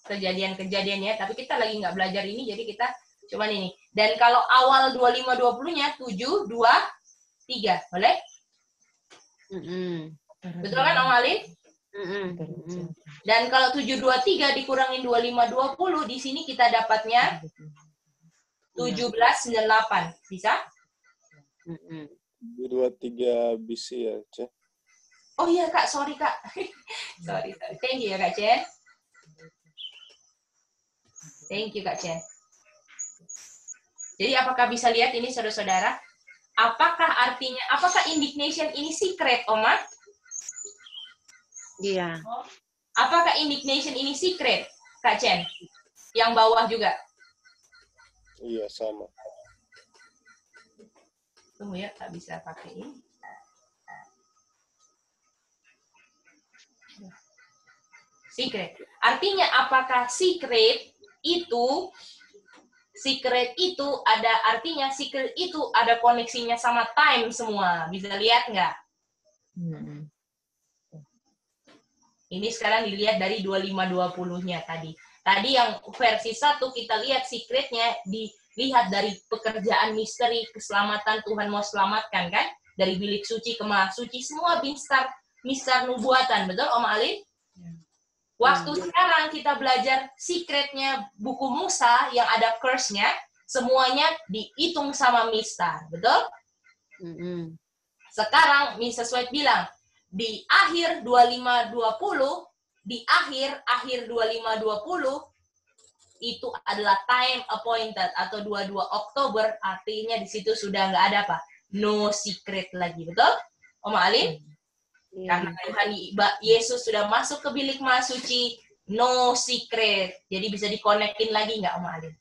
kejadian-kejadiannya, tapi kita lagi nggak belajar ini, jadi kita cuman ini. Dan kalau awal 25-20-nya 7, 2, 3, boleh? Betul kan, Om Alin? Dan kalau 7, 2, 3 dikurangin 25, 20, di sini kita dapatnya 17, 98. Bisa? 2, 3 BC ya, Cek. Oh iya, Kak. Sorry, Kak. sorry. Thank you ya, Kak Chen. Thank you, Kak Chen. Jadi, apakah bisa lihat ini, saudara-saudara? Apakah indignation ini secret, Oma? Iya. Apakah indignation ini secret, Kak Chen? Yang bawah juga? Iya, sama. Tunggu ya, tak bisa pakai ini. Secret. Artinya apakah secret itu ada artinya secret itu ada koneksinya sama time semua. Bisa lihat nggak? Ini sekarang dilihat dari 25-20-nya tadi. Tadi yang versi 1 kita lihat secretnya dilihat dari pekerjaan misteri keselamatan Tuhan mau selamatkan kan? Dari bilik suci ke maha suci semua mistar nubuatan. Betul Om Alin? Waktu sekarang kita belajar secretnya buku Musa yang ada curse-nya, semuanya dihitung sama mistar, betul? Sekarang Mrs. White bilang, di akhir 25-20, di akhir 25-20, itu adalah time appointed, atau 22 Oktober, artinya di situ sudah nggak ada apa? No secret lagi, betul? Om Alin? Karena Tuhan Yesus sudah masuk ke bilik maha suci, No secret. Jadi bisa dikonekin lagi nggak Oma Alin?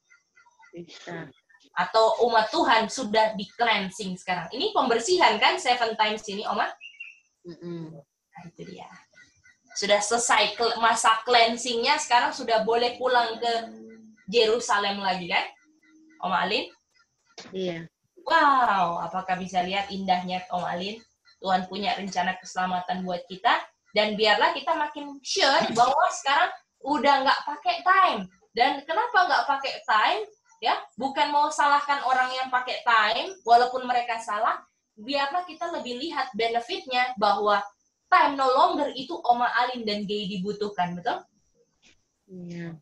Bisa. Atau umat Tuhan sudah di cleansing sekarang. Ini pembersihan kan 7 times ini Oma? Nah, itu dia. Sudah selesai masa cleansingnya, sekarang sudah boleh pulang ke Yerusalem lagi kan? Oma Alin? Iya. Wow, apakah bisa lihat indahnya Om Alin? Tuhan punya rencana keselamatan buat kita, dan biarlah kita makin sure bahwa sekarang udah nggak pakai time. Dan kenapa nggak pakai time? Ya, bukan mau salahkan orang yang pakai time, walaupun mereka salah, biarlah kita lebih lihat benefitnya bahwa time no longer itu Oma Alin dan Gay dibutuhkan, betul? Iya.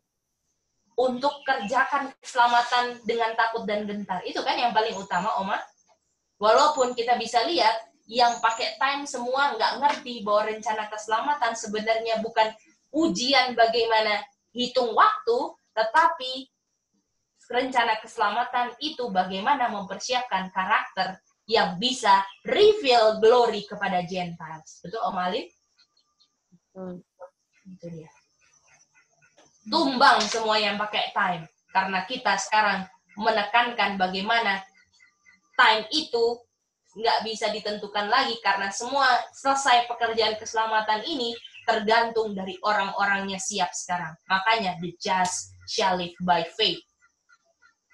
Untuk kerjakan keselamatan dengan takut dan gentar. Itu kan yang paling utama, Oma. Walaupun kita bisa lihat, yang pakai time semua nggak ngerti bahwa rencana keselamatan sebenarnya bukan ujian bagaimana hitung waktu, tetapi rencana keselamatan itu bagaimana mempersiapkan karakter yang bisa reveal glory kepada Gentiles. Betul, Om Alin? Itu dia. Tumbang semua yang pakai time. Karena kita sekarang menekankan bagaimana time itu nggak bisa ditentukan lagi, karena semua selesai pekerjaan keselamatan ini tergantung dari orang-orangnya siap sekarang. Makanya the just shall live by faith.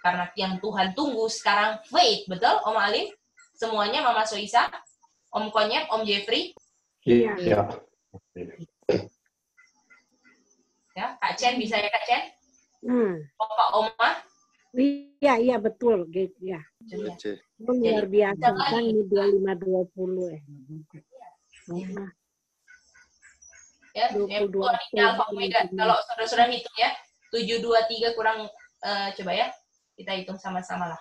Karena yang Tuhan tunggu sekarang faith, betul Om Alin? Semuanya, Mama Soisa, Om Konyet, Om Jeffrey? Iya. Ya, Kak Chen bisa ya Kak Chen? Bapak Oma? Iya betul gitu ya. Luar biasa kan ini 25-20 Ya, Alpha Omega. Kalau saudara-saudara hitung ya, 723 kurang coba ya, kita hitung sama-sama lah.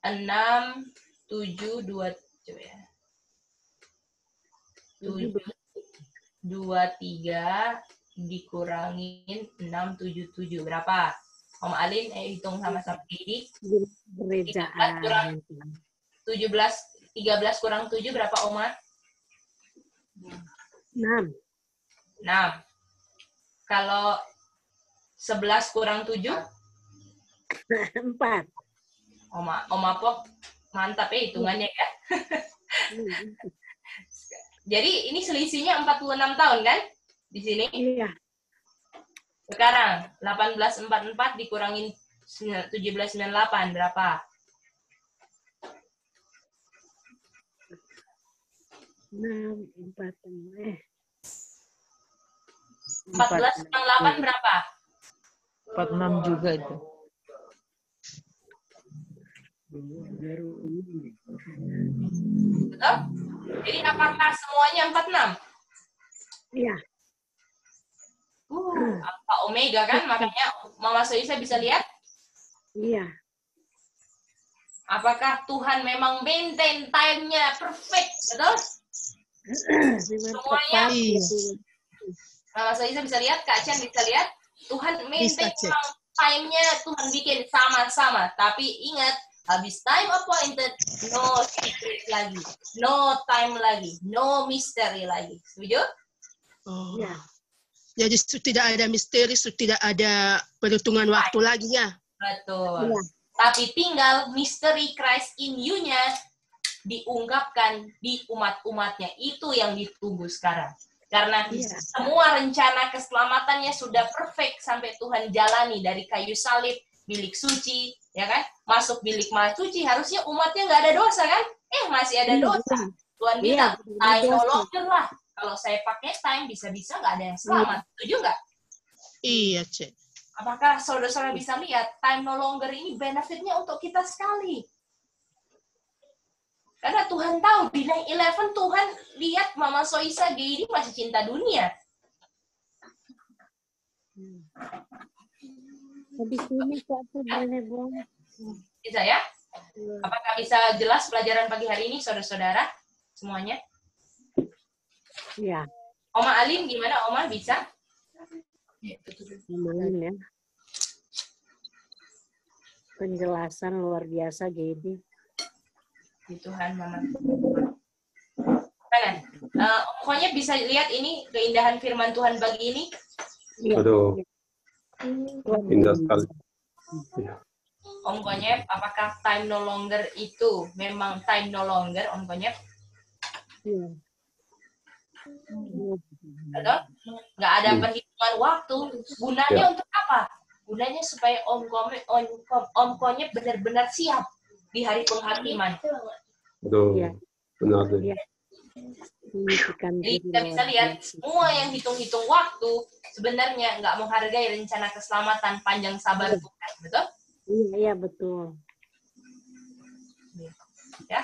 6, 7, 2, coba ya. 7, 2, 3 dikurangin 6, 7, 7. Berapa? Om Alin, hitung sama-sama ini. 13 kurang 7 berapa, Oma? 6. Kalau 11 kurang 7? 4. Oma Pop, mantap ya hitungannya ya. Jadi ini selisihnya 46 tahun kan? Di sini? Iya. Sekarang 1844 dikurangin 1798 berapa? 1498 berapa? 46 juga itu. Betul? Jadi apakah semuanya 46? Iya. Alpha Omega kan, makanya Mama Soisa bisa lihat? Iya. Apakah Tuhan memang maintain time-nya perfect, betul? Semuanya. Mama Soisa bisa lihat, Kak Chen bisa lihat, Tuhan maintain memang time-nya Tuhan bikin sama-sama. Tapi ingat, habis time appointed, no secret lagi, no time lagi, no mystery lagi. Setuju? Oh. Ya. Jadi tidak ada misteri, tidak ada perhitungan waktu lagi ya. Betul. Ya. Tapi tinggal misteri Christ in you-nya diungkapkan di umat-umatnya. Itu yang ditunggu sekarang. Karena semua rencana keselamatannya sudah perfect sampai Tuhan jalani dari kayu salib, bilik suci, ya kan? Masuk bilik maha suci, harusnya umatnya nggak ada dosa kan? Masih ada dosa. Tuhan bilang, time no longer lah. Kalau saya pakai time, bisa-bisa nggak ada yang selamat. Setuju nggak? Iya, Cek. Apakah saudara-saudara bisa lihat, time no longer ini benefitnya untuk kita sekali. Karena Tuhan tahu, di 9/11 Tuhan lihat Mama Soisa Gay ini masih cinta dunia. Bisa ya? Apakah bisa jelas pelajaran pagi hari ini, saudara-saudara? Semuanya? Iya. Oma Alin gimana? Oma bisa? Lumayan ya. Penjelasan luar biasa Gaby. Tuhan Mama. Pokoknya bisa lihat ini keindahan firman Tuhan pagi ini. Aduh, indah sekali. Om Konyep, apakah time no longer itu memang time no longer, Om Konyep? Betul? Nggak ada perhitungan waktu. Gunanya untuk apa? Gunanya supaya Om Konyep benar-benar siap di hari penghakiman. Aduh, benar deh. Jadi kita bisa lihat semua yang hitung-hitung waktu sebenarnya nggak menghargai rencana keselamatan panjang sabar Tuhan, betul? Iya, betul. Ya.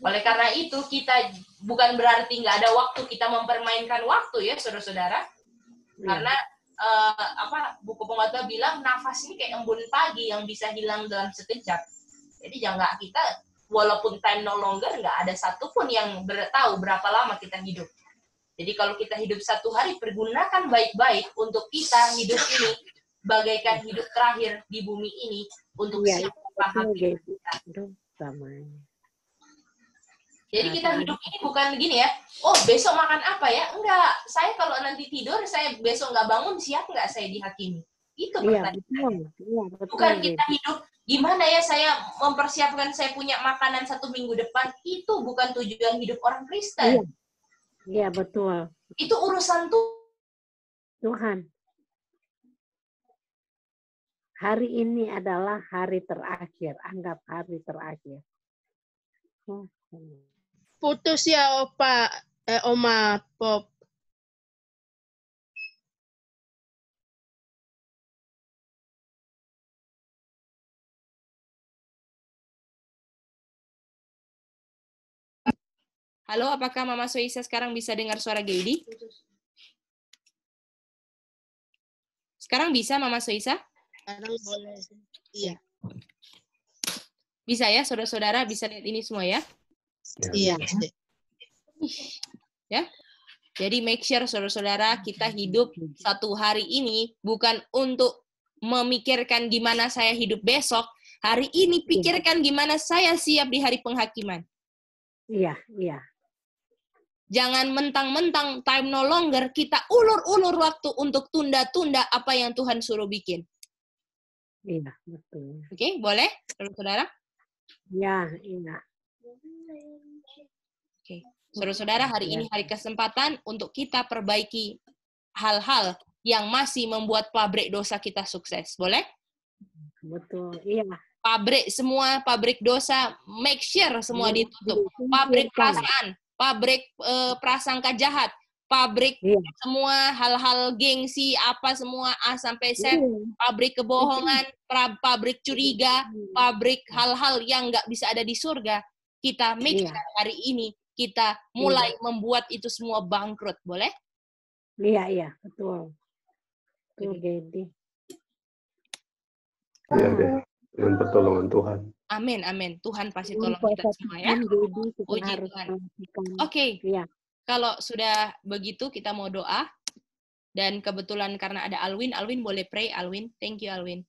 Oleh karena itu kita bukan berarti nggak ada waktu kita mempermainkan waktu ya saudara-saudara, karena buku pengkhotbah bilang nafas ini kayak embun pagi yang bisa hilang dalam sekejap. Jadi jangan kita walaupun time no longer nggak ada satupun yang tahu berapa lama kita hidup. Jadi kalau kita hidup satu hari pergunakan baik-baik untuk kita hidup ini bagaikan hidup terakhir di bumi ini untuk siap menghadapi kita. Jadi kita hidup ini bukan begini ya, oh besok makan apa ya? Enggak, saya kalau nanti tidur, saya besok nggak bangun, siap nggak saya dihakimi? Itu pertanyaan. Bukan kita hidup, gimana ya saya mempersiapkan saya punya makanan 1 minggu depan, itu bukan tujuan hidup orang Kristen. Iya, betul. Itu urusan Tuhan. Hari ini adalah hari terakhir, anggap hari terakhir. Putus ya Opa, Oma, Pop. Halo, apakah Mama Soisa sekarang bisa dengar suara Geidi? Sekarang bisa Mama Soisa? Sekarang boleh. Iya. Bisa ya, saudara-saudara bisa lihat ini semua ya? Iya. Ya. Jadi make sure saudara-saudara kita hidup satu hari ini bukan untuk memikirkan gimana saya hidup besok. Hari ini pikirkan gimana saya siap di hari penghakiman. Iya, iya. Jangan mentang-mentang time no longer kita ulur-ulur waktu untuk tunda-tunda apa yang Tuhan suruh bikin. Iya, betul. Oke, boleh saudara-saudara? Iya, iya. Oke, saudara-saudara, hari ini hari kesempatan untuk kita perbaiki hal-hal yang masih membuat pabrik dosa kita sukses. Boleh? Betul, iya. Pabrik dosa, make sure semua ditutup. Pabrik perasaan, pabrik prasangka jahat, pabrik semua hal-hal gengsi, apa semua A sampai Z, pabrik kebohongan, pabrik curiga, pabrik hal-hal yang nggak bisa ada di surga. Kita make sure hari ini kita mulai membuat itu semua bangkrut, boleh? Iya, iya, betul. Betul, Gedi. Iya deh, dengan pertolongan Tuhan. Amin, amin. Tuhan pasti tolong kita semua ya. Puji Tuhan. Oke. Kalau sudah begitu kita mau doa. Dan kebetulan karena ada Alwin boleh pray Alwin. Thank you Alwin.